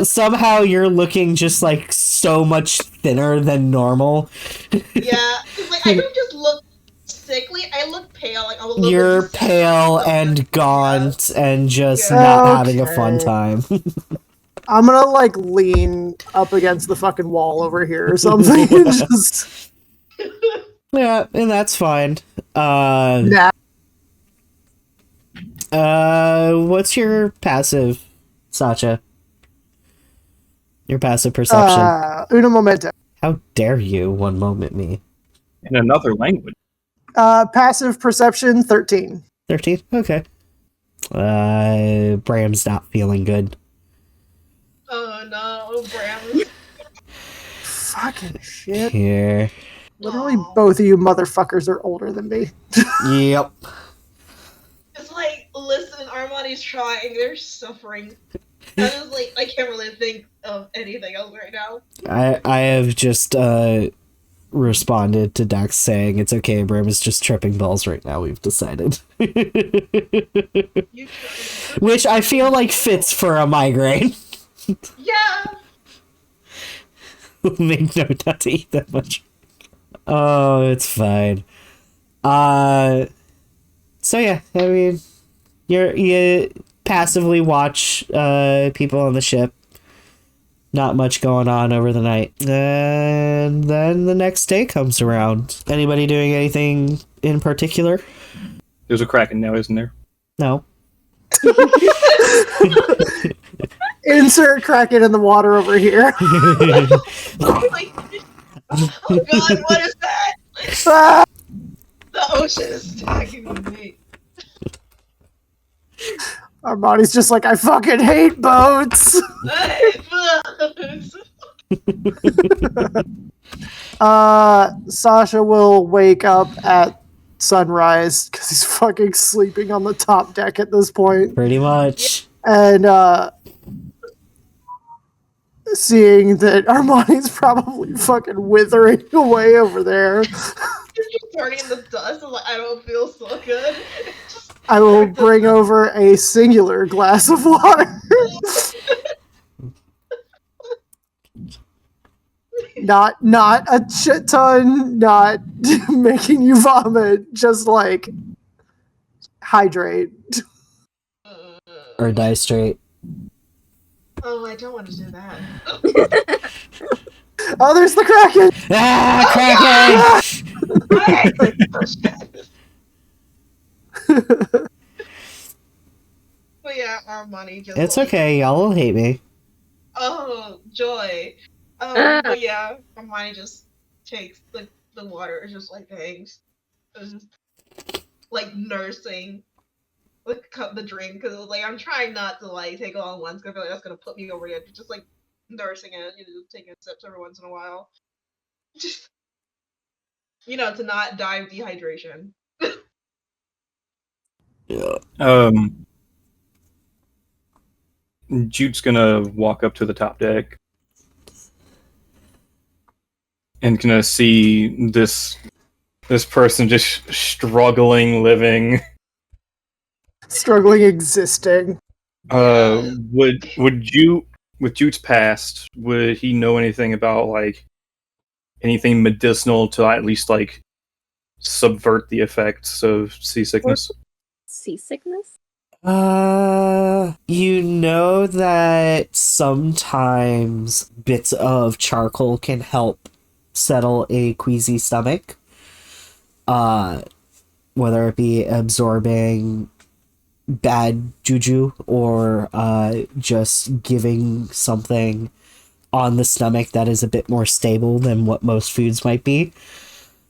somehow you're looking just like so much thinner than normal. Yeah, it's like I don't just look sickly. I look pale. Like you're pale and gaunt and just not having a fun time. I'm gonna like lean up against the fucking wall over here or something. Just... Yeah, and that's fine. What's your passive, Sacha? Your passive perception. Uno momento. How dare you one moment me? In another language. Passive perception, 13. 13? Okay. Bram's not feeling good. Oh no, Bram. Fucking shit. Here. Literally both of you motherfuckers are older than me. Yep. It's like, listen, Armani's trying. They're suffering. I can't really think of anything else right now. I have just responded to Dax saying it's okay, Bram is just tripping balls right now, we've decided. Which I feel like fits for a migraine. Yeah. Make note not to eat that much. Oh, it's fine. So yeah, I mean, you passively watch people on the ship. Not much going on over the night. And then the next day comes around. Anybody doing anything in particular? There's a Kraken now, isn't there? No. Insert Kraken in the water over here. Like, oh god, what is that? Ah! The ocean is attacking me. Armani's just like, I fucking hate boats. Sasha will wake up at sunrise because he's fucking sleeping on the top deck at this point. Pretty much. And seeing that Armani's probably fucking withering away over there, Just turning in the dust. I'm like, I don't feel so good. I will bring over a singular glass of water. Not a shit ton, not making you vomit, just like hydrate. Or die straight. Oh, I don't want to do that. Oh, there's the Kraken! Ah, Kraken! But yeah, our money just. It's like, okay, y'all will hate me. Oh, joy. But yeah, our money just takes the water. It's just like hangs. It's just like nursing the drink because like I'm trying not to like take all at once because I feel like that's gonna put me over the edge. Just like nursing it, taking sips every once in a while. Just to not die of dehydration. Jude's gonna walk up to the top deck and gonna see this person just struggling existing. Would you, with Jude's past, would he know anything about like anything medicinal to at least like subvert the effects of seasickness? Seasickness? You know that sometimes bits of charcoal can help settle a queasy stomach. Whether it be absorbing bad juju or just giving something on the stomach that is a bit more stable than what most foods might be.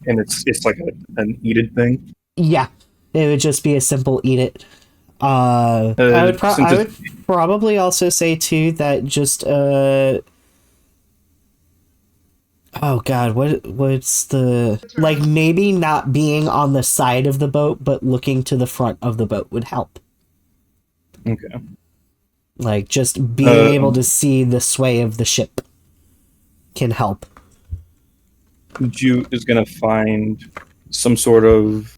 And it's like an eated thing? Yeah, it would just be a simple eat it. I would probably also say too that just oh god, what's the like maybe not being on the side of the boat but looking to the front of the boat would help. Okay. Like just being able to see the sway of the ship can help. Jude is gonna find some sort of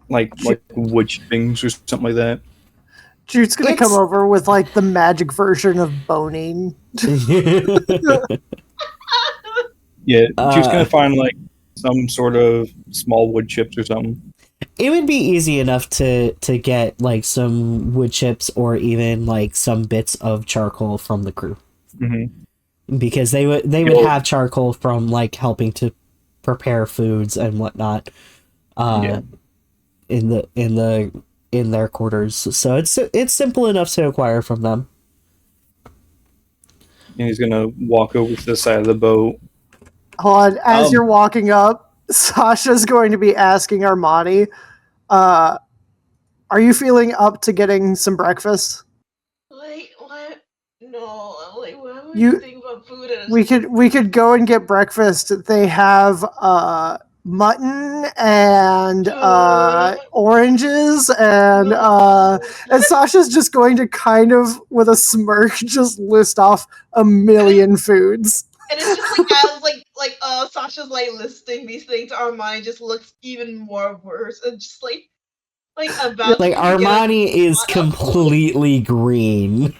like wood chippings or something like that. Jude's gonna come over with like the magic version of boning. Yeah, Jude's gonna find like some sort of small wood chips or something. It would be easy enough to get like some wood chips or even like some bits of charcoal from the crew. Mm-hmm. Because they would have charcoal from like helping to prepare foods and whatnot in their quarters. So it's simple enough to acquire from them. And he's gonna walk over to the side of the boat. Hold on, as you're walking up, Sasha's going to be asking Armani, are you feeling up to getting some breakfast? Wait, what? No, like what would you think about food? We could go and get breakfast. They have mutton and oranges and Sasha's just going to kind of with a smirk just list off a million foods. And it's just like as Sasha's like listing these things, Armani just looks even more worse and just like about like Armani is completely green.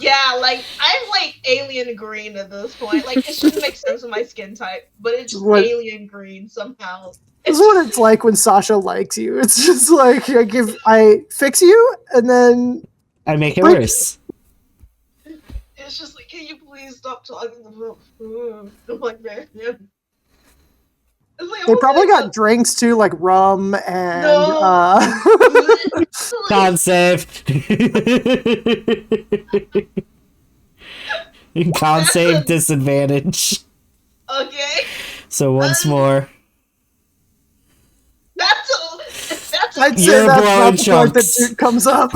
Yeah, like I'm like alien green at this point. Like it shouldn't make sense with my skin type, but it's just alien green somehow. This is what it's like when Sasha likes you. It's just like I fix you and then I make it worse. It's just like, can you please stop talking about food? I'm like, man. Like, they probably got drinks too, like rum and Con save. Con save disadvantage. Okay. So once more. That's I'd say You're that's blowing not the part that chunks. Duke comes up.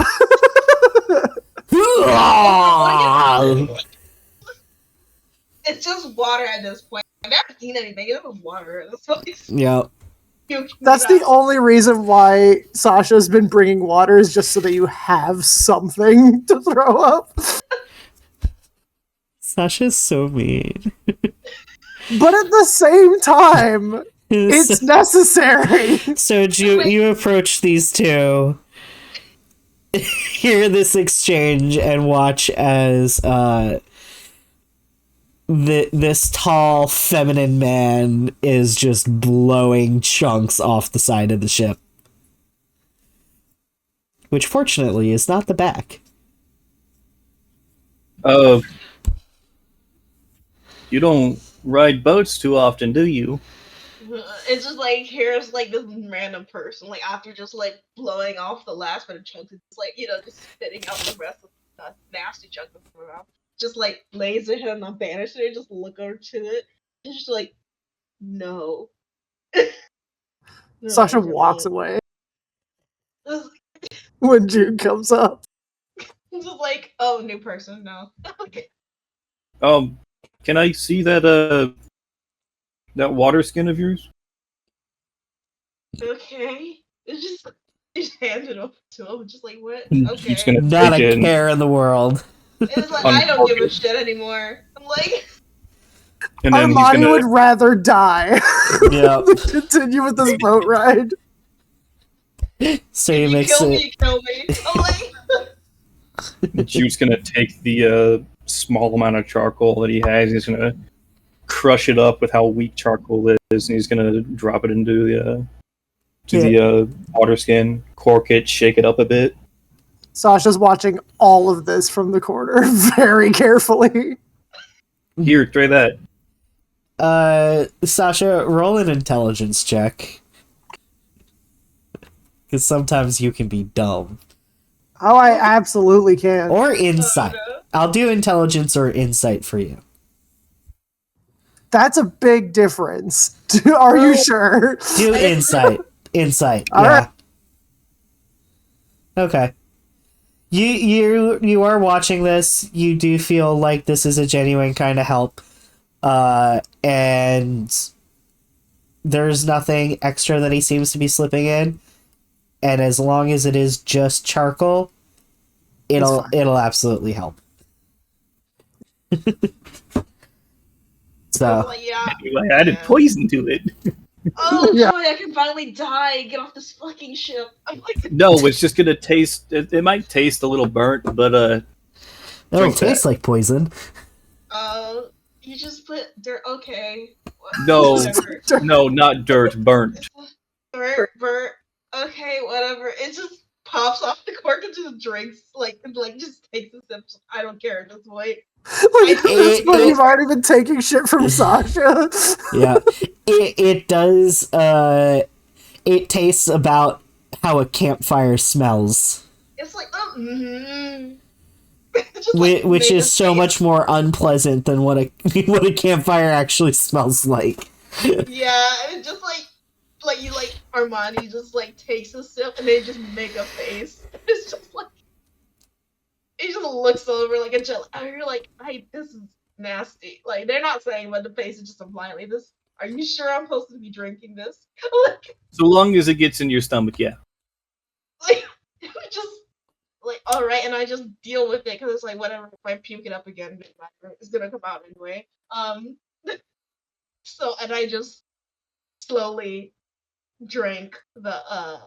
it's just water at this point. I've never seen anything. It's just water. That's what it's Yep. That's the only reason why Sasha's been bringing water, is just so that you have something to throw up. Sasha's so mean. But at the same time, it's necessary. So you approach these two, hear this exchange, and watch as this tall, feminine man is just blowing chunks off the side of the ship. Which, fortunately, is not the back. Oh. You don't ride boats too often, do you? It's just like, here's like this random person, like after just like blowing off the last bit of chunks, it's just like, just spitting out the rest of the nasty chunk of the mouth. Just like lays their head on the banister and just look over to it. It's just like, no. Sasha walks away when Jude comes up. It's just like, oh, new person, no. Okay. Can I see that that water skin of yours? Okay. It's just hand it over to him. Just like, what? Okay. He's gonna Not take a it care in the world. It's like, I don't give a shit anymore. I'm like, and then he's Armani gonna would rather die Yep. than continue with this boat ride. So you you mix kill it. me, you kill me. I'm like, Jude's gonna take the small amount of charcoal that he has. He's gonna crush it up with how weak charcoal is, and he's gonna drop it into the water skin, cork it, shake it up a bit. Sasha's watching all of this from the corner very carefully. Here, try that. Sasha, roll an intelligence check. Because sometimes you can be dumb. Oh, I absolutely can. Or insight. I'll do intelligence or insight for you. That's a big difference. Are you sure? Do insight. Insight. All yeah. right. Okay. You are watching this. You do feel like this is a genuine kind of help. And there's nothing extra that he seems to be slipping in. And as long as it is just charcoal, it'll absolutely help. So like, yeah. I added poison to it. Oh, Yeah. joy, I can finally die and get off this fucking ship. I'm like, No, it's just gonna taste. It might taste a little burnt, but it'll drink taste like poison. you just put dirt. Okay. No. Whatever. no, not dirt, burnt. Dirt. Okay, whatever. It just pops off the cork into the drinks, like just takes a sip. I don't care at this point. Like, at this point, you've already been taking shit from Sasha. Yeah. It does, it tastes about how a campfire smells. It's like, Which is so much more unpleasant than what a what a campfire actually smells like. Yeah, and just like you Armani just takes a sip and they just make a face. It's just like he just looks over like a jelly. You're like, hey, this is nasty. Like they're not saying, but the face is just implying like this. Are you sure I'm supposed to be drinking this? So long as it gets in your stomach, yeah. Like just like all right, and I just deal with it because it's like whatever. If I puke it up again, it's gonna come out anyway. So and I just slowly drank the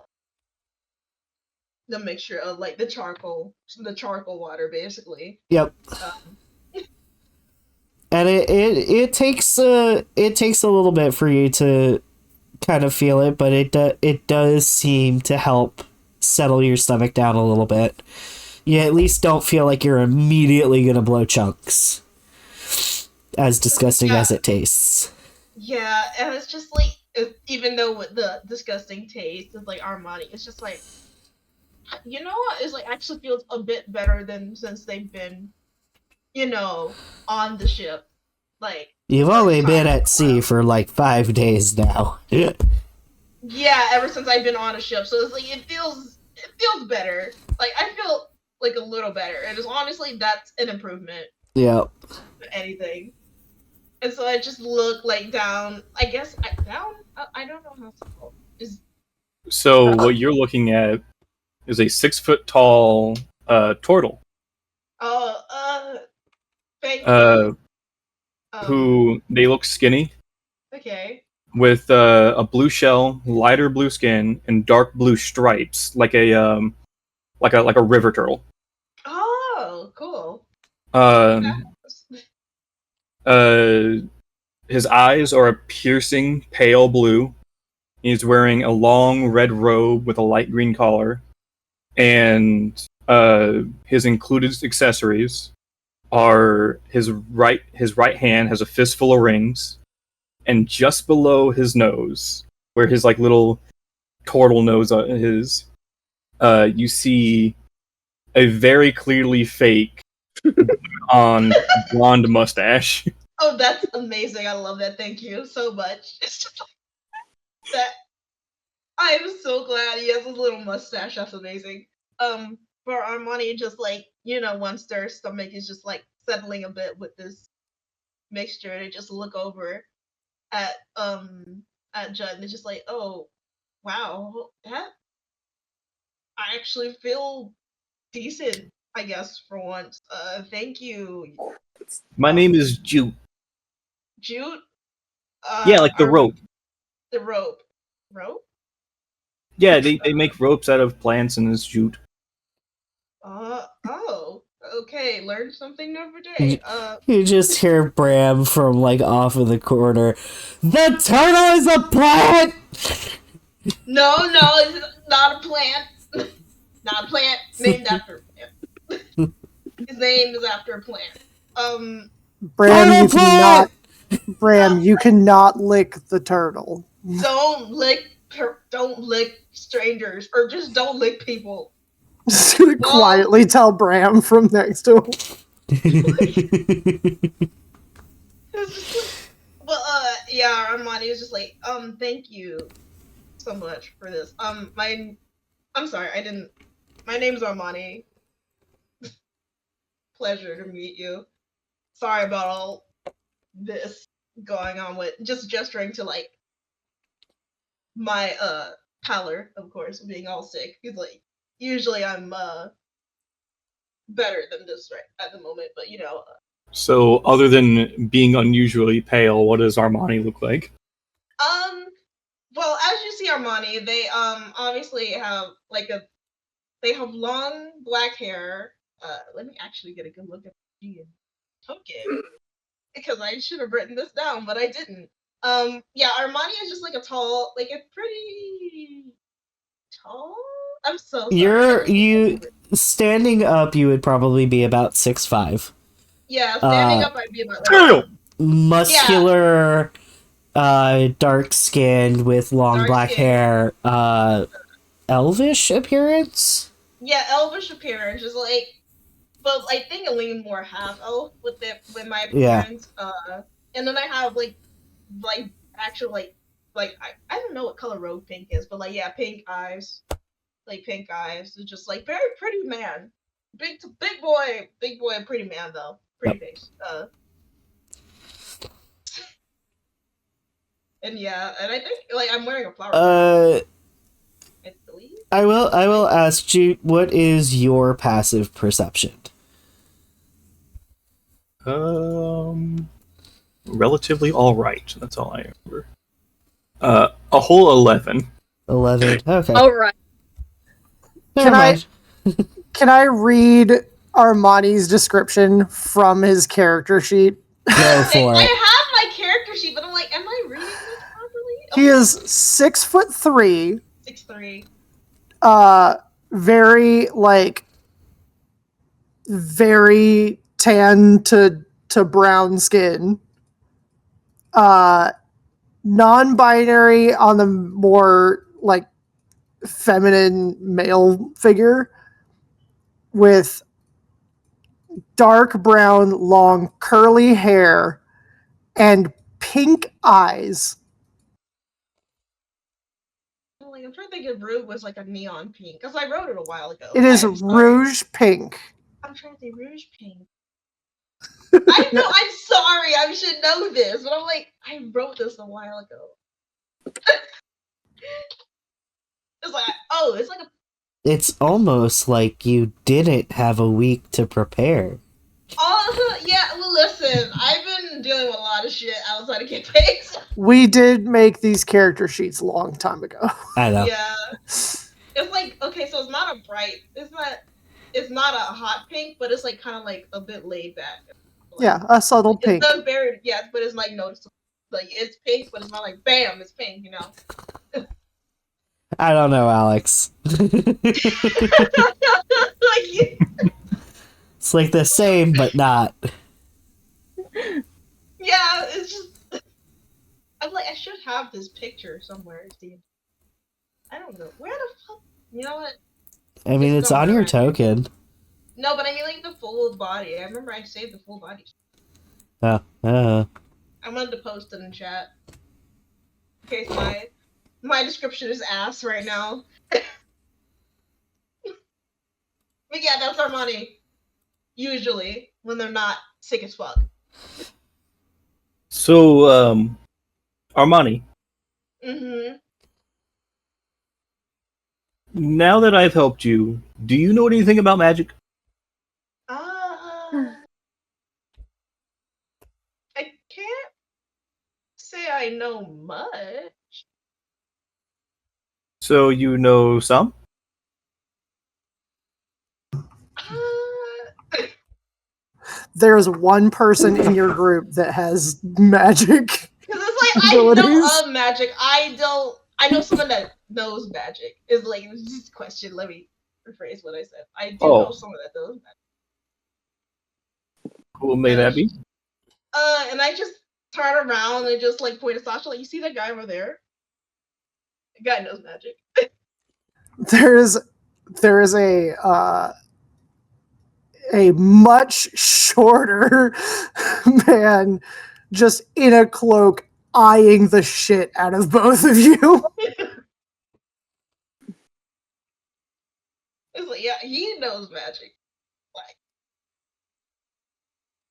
mixture of like the charcoal water basically. Yep. And it takes a little bit for you to kind of feel it, but it does seem to help settle your stomach down a little bit. You at least don't feel like you're immediately gonna blow chunks, as disgusting as it tastes. Yeah, and it's just like even though with the disgusting taste is like Armani, it's just like you know what? It's like actually feels a bit better than since they've been, on the ship. Like You've for only been time. at sea for like 5 days now. Yeah, ever since I've been on a ship, so it's like it feels better. Like I feel like a little better, and it's honestly that's an improvement. Yeah. To anything. And so I just look like down. I guess down. I don't know how to call it. Is So what you're looking at is a 6 foot tall turtle. oh thank Uh, you. who they look skinny Okay. with a blue shell, lighter blue skin, and dark blue stripes, like a river turtle. Oh, cool. Um, his eyes are a piercing pale blue. He's wearing a long red robe with a light green collar, and his included accessories are his right hand has a fistful of rings, and just below his nose, where his like little turtle nose is, you see a very clearly fake on blonde mustache. Oh, that's amazing. I love that. Thank you so much. It's just like that. I am so glad he has his little mustache. That's amazing. For Armani, just like once their stomach is just like settling a bit with this mixture, they just look over at Judd and it's just like, oh, wow, that I actually feel decent, I guess, for once. Thank you. My name is Jute. Jute. Yeah, like the rope. The rope. Rope. Yeah, they make ropes out of plants and it's jute. Oh. Okay, learned something new every day. You just hear Bram from like off of the corner. The turtle is a plant! No, it's not a plant. Not a plant named after a plant. His name is after a plant. Bram, you cannot lick the turtle. Don't lick strangers, or just don't lick people. Just gonna quietly tell Bram from next to him. Yeah, Armani was just like, thank you so much for this. I'm sorry, my name's Armani. Pleasure to meet you. Sorry about all this going on with just gesturing to like my pallor, of course, being all sick. He's like, usually I'm better than this right at the moment, but So, other than being unusually pale, what does Armani look like? Well, as you see Armani, they obviously have they have long black hair. Let me actually get a good look at the token because I should have written this down, but I didn't. Yeah, Armani is just like a tall, like a pretty tall. I'm so sorry. You standing up, you would probably be about 6'5". Yeah, standing up, I'd be about like, muscular, dark skinned with long black hair, elvish appearance. Yeah, elvish appearance, just like, but I think I lean more half elf with my appearance. Yeah. And then I have like actual like I don't know what color rogue pink is, but like yeah, pink eyes, so just like very pretty man, big boy, pretty man though, pretty face. And yeah, and I think like I'm wearing a flower. I will ask you, what is your passive perception? Relatively all right. That's all I remember. A whole 11. 11. Okay. All right. Can I read Armani's description from his character sheet? Go for it. I have my character sheet, but I'm like, am I reading this properly? He is 6'3". 6'3". Very tan to brown skin. Non-binary on the more like feminine male figure with dark brown, long, curly hair and pink eyes. Like, I'm trying to think if Rube was like a neon pink, because I wrote it a while ago. It is I'm sorry. rouge pink. I'm trying to think rouge pink. I know, I'm sorry, I should know this, but I'm like, I wrote this a while ago. It's like, oh, it's like a. It's almost like you didn't have a week to prepare. Yeah, well, listen, I've been dealing with a lot of shit outside of campaigns. So. We did make these character sheets a long time ago. I know. Yeah. It's like, okay, so it's not a bright, it's not a hot pink, but it's like kind of like a bit laid back. Like, Yeah, a subtle pink. It's not very, yeah, but it's like noticeable. Like, it's pink, but it's not like, bam, it's pink, you know? I don't know, Alex. It's like the same, but not. Yeah, it's just. I'm like, I should have this picture somewhere. I don't know. Where the fuck? You know what? I mean, it's on your token. No, but I mean, like, the full body. I remember I saved the full body. Oh, I'm going to post it in chat. In case my description is ass right now. But yeah, that's Armani. Usually, when they're not sick as fuck. So, Armani, Mm-hmm. now that I've helped you, do you know anything about magic? I can't say I know much. So you know some? There's one person in your group that has magic. Because it's like, abilities. I know of magic. I know someone that knows magic. Is like, this question. Let me rephrase what I said. I do know someone that knows magic. Who may that be? And I just turn around and just like point at Sasha, like, you see that guy over there? The guy knows magic. There is a much shorter man just in a cloak eyeing the shit out of both of you. It's like, yeah, he knows magic. Like,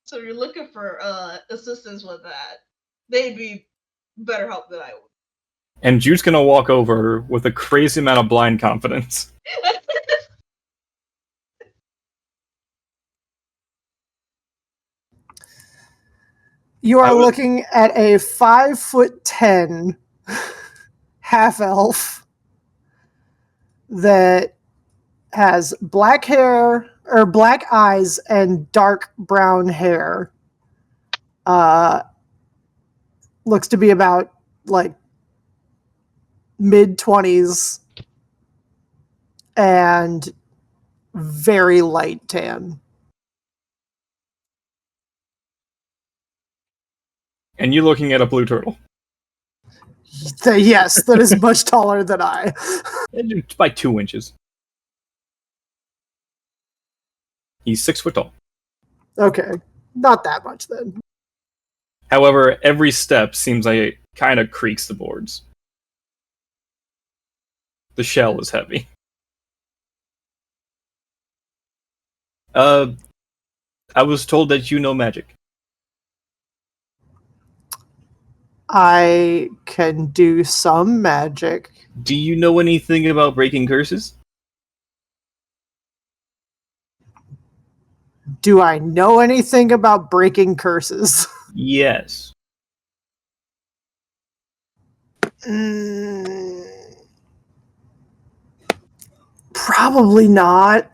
so if you're looking for assistance with that, they'd be better help than I would. And Jude's gonna walk over with a crazy amount of blind confidence. You are looking at a 5'10" half elf that has black hair or black eyes and dark brown hair. Looks to be about like mid-20s and very light tan. And you're looking at a blue turtle. Yes, that is much taller than I. It's by 2 inches. He's 6 foot tall. Okay, not that much then. However, every step seems like it kind of creaks the boards. The shell is heavy. I was told that you know magic. I can do some magic. Do you know anything about breaking curses? Do I know anything about breaking curses? Yes. Probably not.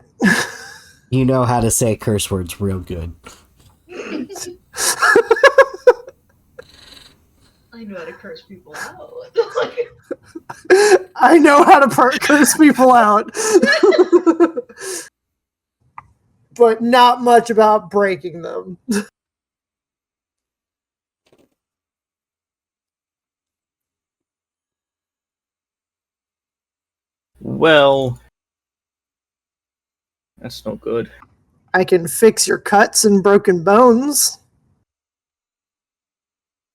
You know how to say curse words real good. I know how to curse people out. I know how to curse people out. But not much about breaking them. Well, that's no good. I can fix your cuts and broken bones.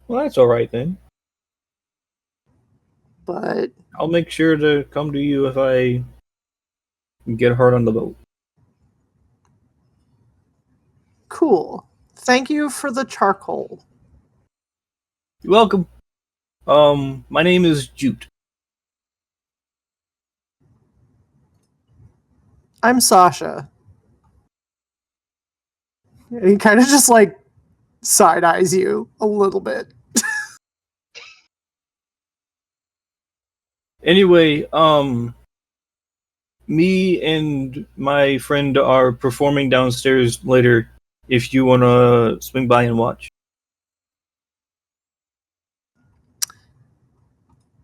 Well, that's all right then. But I'll make sure to come to you if I get hurt on the boat. cool. Thank you for the charcoal. You're welcome. My name is Jute. I'm Sasha. And he kind of just like side eyes you a little bit. Anyway, me and my friend are performing downstairs later if you want to swing by and watch.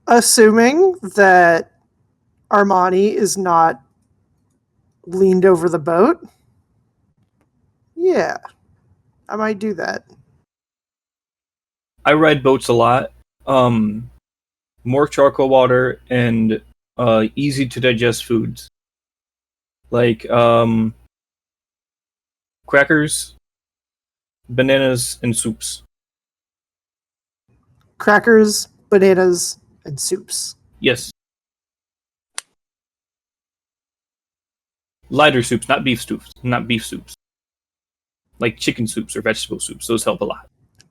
Assuming that Armani is not leaned over the boat, yeah, I might do that. I ride boats a lot. More charcoal water and easy to digest foods. Like crackers, bananas, and soups. Crackers, bananas, and soups. Yes. Lighter soups, not beef soups. Not beef soups. Like chicken soups or vegetable soups. Those help a lot.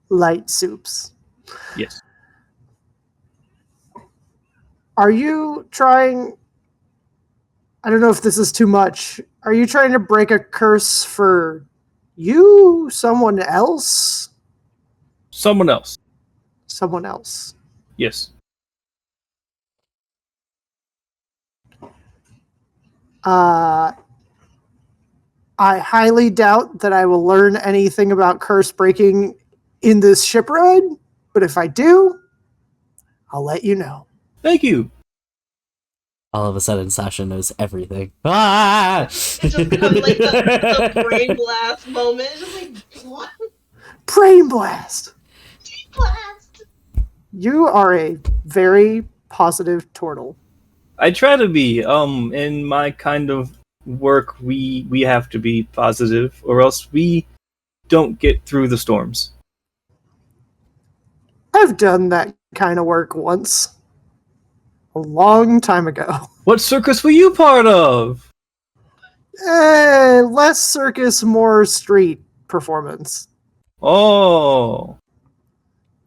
Light soups. Yes. Are you trying... I don't know if this is too much. Are you trying to break a curse for you? Someone else? Someone else. Someone else. Yes. I highly doubt that I will learn anything about curse breaking in this ship ride, but if I do, I'll let you know. Thank you. All of a sudden, Sasha knows everything. Ah! It just comes like the brain blast moment. It's just like, what? Brain blast! Blast! You are a very positive turtle. I try to be. In my kind of work, we have to be positive, or else we don't get through the storms. I've done that kind of work once. A long time ago. What circus were you part of? Less circus, more street performance. Oh.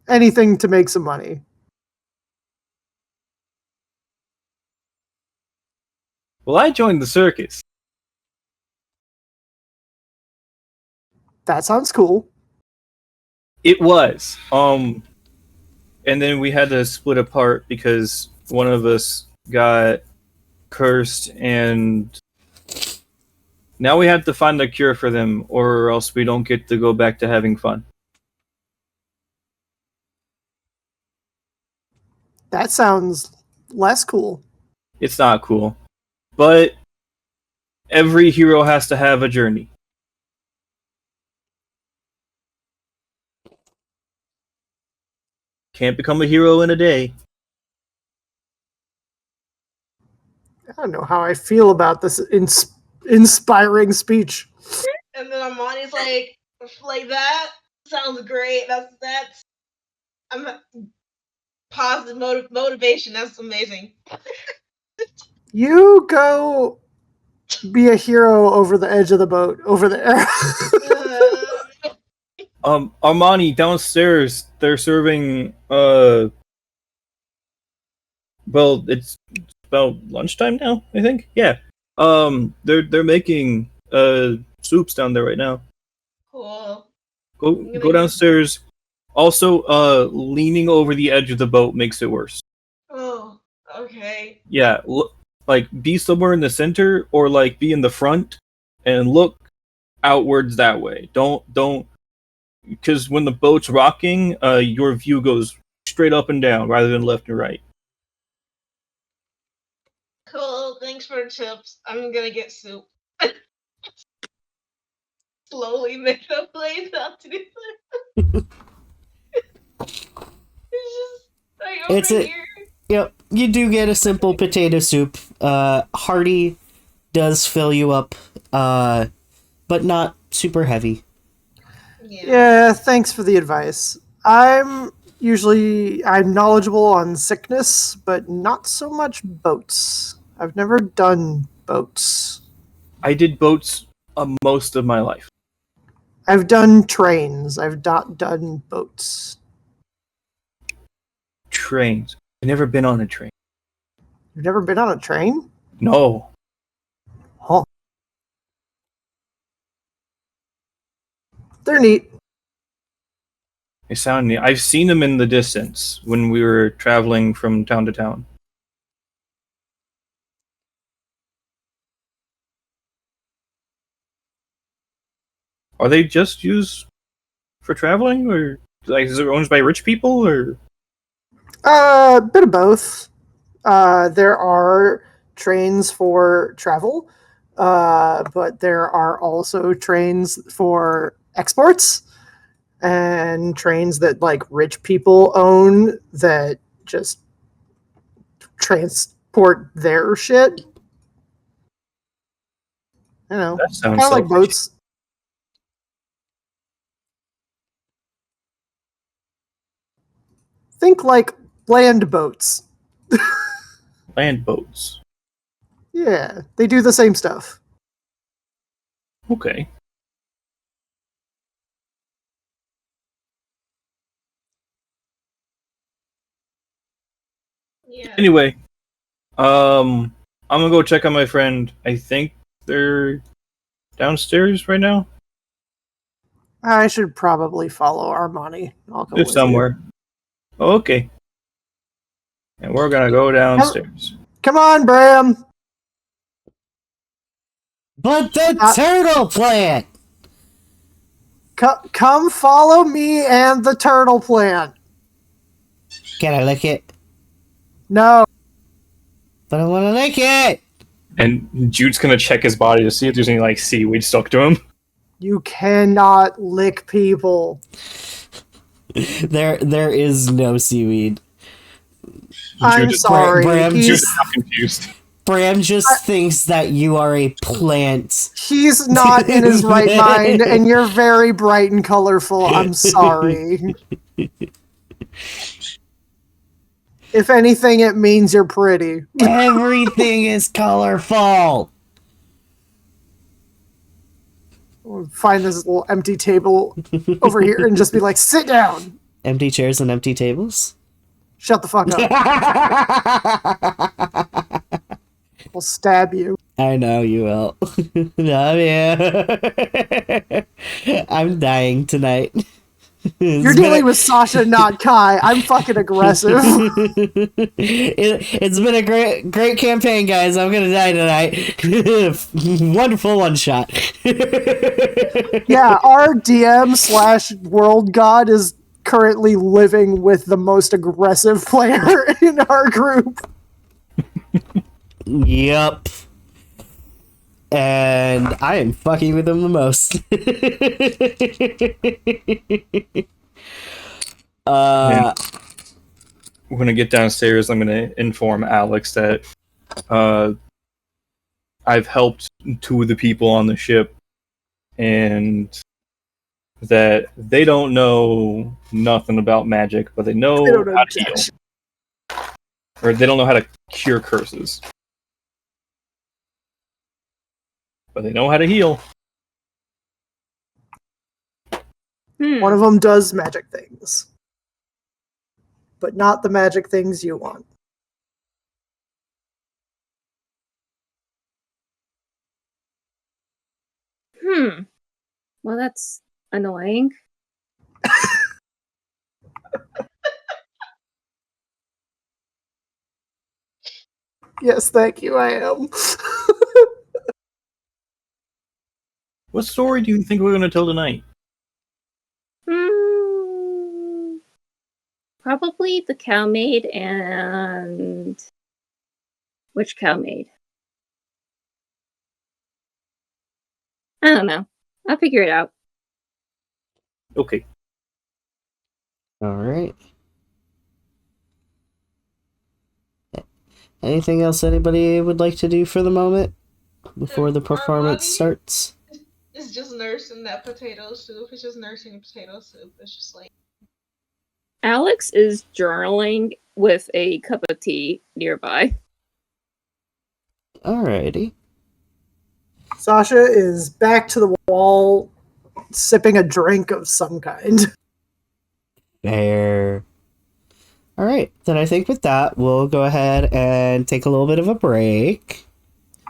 Anything to make some money. Well, I joined the circus. That sounds cool. It was. And then we had to split apart because one of us got cursed, and now we have to find a cure for them, or else we don't get to go back to having fun. That sounds less cool. It's not cool. But every hero has to have a journey. Can't become a hero in a day. I don't know how I feel about this inspiring speech. And then Armani's like that sounds great. That's I'm positive motivation. That's amazing. You go be a hero over the edge of the boat, over there. Armani, downstairs, they're serving, well, it's about lunchtime now, I think? Yeah. They're making, soups down there right now. Cool. Go downstairs. Also, leaning over the edge of the boat makes it worse. Oh, okay. Yeah, be somewhere in the center, or, be in the front, and look outwards that way. Don't, because when the boat's rocking, your view goes straight up and down rather than left and right. Cool. Thanks for the tips. I'm gonna get soup. Slowly make the place up to this. It's just like over It's a- here. Yep, you do get a simple potato soup. Hearty does fill you up, but not super heavy. Yeah, thanks for the advice. I'm knowledgeable on sickness, but not so much boats. I've never done boats. I did boats most of my life. I've done trains. I've not done boats. Trains. I've never been on a train. You've never been on a train? No. Huh. They're neat. They sound neat. I've seen them in the distance when we were traveling from town to town. Are they just used for traveling, or like is it owned by rich people, or? A bit of both. There are trains for travel, but there are also trains for exports and trains that like rich people own that just transport their shit. You know, That sounds kind of so like boats. Think like land boats. land boats. Yeah, they do the same stuff. Okay. Yeah. Anyway, I'm gonna go check on my friend. I think they're downstairs right now. I should probably follow Armani. I'll go They're with somewhere. Oh, okay. And we're gonna go downstairs. you. Come on, Bram. But the turtle plant! Come follow me and the turtle plant. Can I lick it? No. But I want to lick it! And Jude's gonna check his body to see if there's any like seaweed stuck to him. You cannot lick people. There is no seaweed. I'm sorry. Jude's not confused. Bram just thinks that you are a plant. He's not in his right mind, and you're very bright and colorful. I'm sorry. If anything, it means you're pretty. Everything is colorful. We'll find this little empty table over here and just be like, sit down. Empty chairs and empty tables? Shut the fuck up. We'll stab you. I know you will. Love you. I'm dying tonight. You're dealing with Sasha, not Kai. I'm fucking aggressive. It's been a great campaign, guys. I'm gonna die tonight. Wonderful one shot. Yeah, our DM/world god is currently living with the most aggressive player in our group. Yep. And I am fucking with him the most. When I get downstairs, I'm gonna inform Alex that I've helped two of the people on the ship, and that they don't know nothing about magic, but they know how to heal. Or they don't know how to cure curses. But they know how to heal. One of them does magic things. But not the magic things you want. Well, that's annoying. Yes, thank you, I am. What story do you think we're going to tell tonight? Probably the cow maid and... Which cow maid? I don't know. I'll figure it out. Okay. All right. Anything else anybody would like to do for the moment before the performance Armani starts? It's just nursing that potato soup. It's just nursing a potato soup. It's just like Alex is journaling with a cup of tea nearby. Alrighty. Sasha is back to the wall, sipping a drink of some kind. Fair. Alright, then I think with that, we'll go ahead and take a little bit of a break.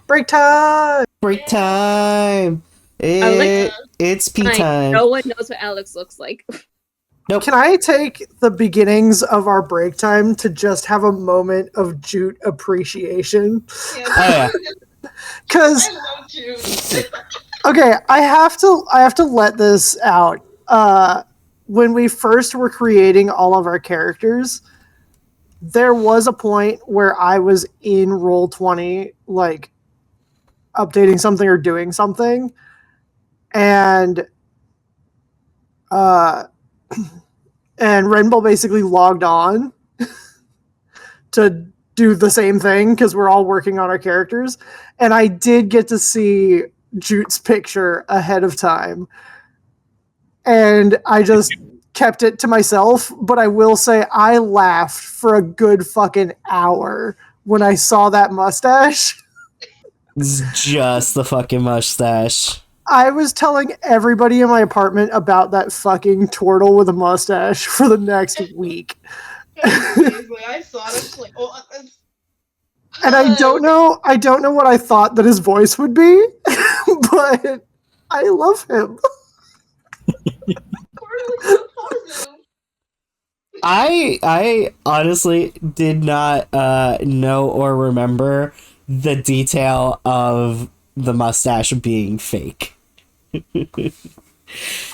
Break time! Break time! It's pee time. No one knows what Alex looks like. Nope. Can I take the beginnings of our break time to just have a moment of jute appreciation? yeah. Because I love you. okay, I have to let this out. When we first were creating all of our characters, there was a point where I was in Roll20, like updating something or doing something, and Renbull basically logged on to do the same thing because we're all working on our characters, and I did get to see Jute's picture ahead of time, and I just kept it to myself. But I will say I laughed for a good fucking hour when I saw that mustache. It's just the fucking mustache. I was telling everybody in my apartment about that fucking turtle with a mustache for the next week. I saw it. I was like, oh, And I don't know what I thought that his voice would be, but I love him. I honestly did not know or remember the detail of the mustache being fake.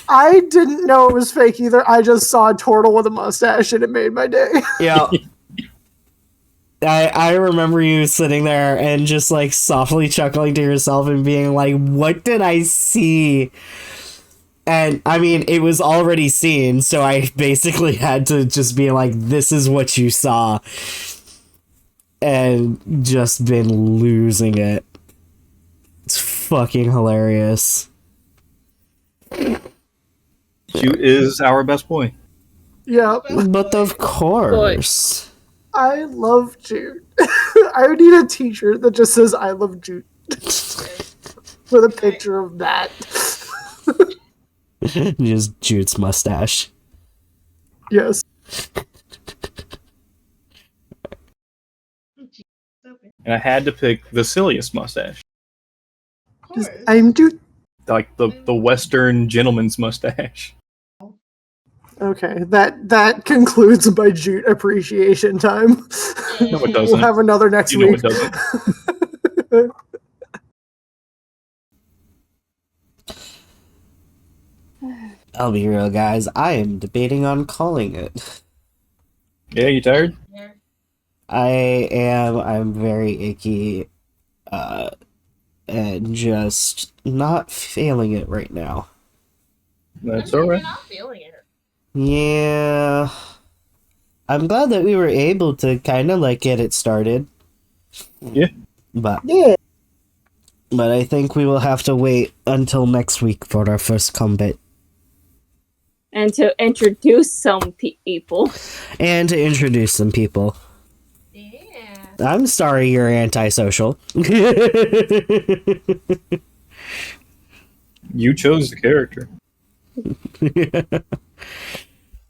I didn't know it was fake either. I just saw a turtle with a mustache and it made my day. Yeah. I remember you sitting there and just like softly chuckling to yourself and being like, what did I see? And I mean, it was already seen, so I basically had to just be like, this is what you saw. And just been losing it. It's fucking hilarious. Jute is our best boy. Yeah, But of course. I love Jude. I need a t-shirt that just says I love Jude. With a picture of that. Just Jude's mustache. Yes. And I had to pick the silliest mustache. I'm Jude. Like the Western gentleman's mustache. Okay, that concludes my Jute appreciation time. No, it doesn't. We'll have another next You know week. it doesn't. I'll be real, guys. I am debating on calling it. Yeah, you tired? I am. I'm very icky. And just not feeling it right now. That's alright. You're not feeling it. Yeah. I'm glad that we were able to kind of like get it started. Yeah. But Yeah. I think we will have to wait until next week for our first combat. And to introduce some people. And to introduce some people. Yeah. I'm sorry you're antisocial. You chose the character.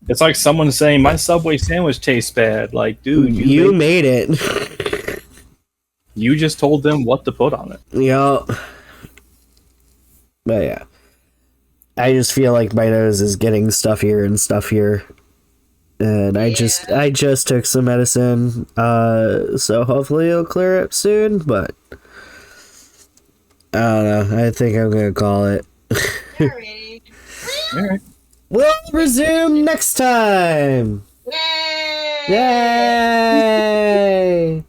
It's like someone saying my Subway sandwich tastes bad. Like, dude, you made it. You just told them what to put on it. Yup. But yeah. I just feel like my nose is getting stuffier and stuffier. And I just took some medicine. So hopefully it'll clear up soon, but I don't know. I think I'm gonna call it. Alrighty. Alright. We'll resume next time! Yay! Yay!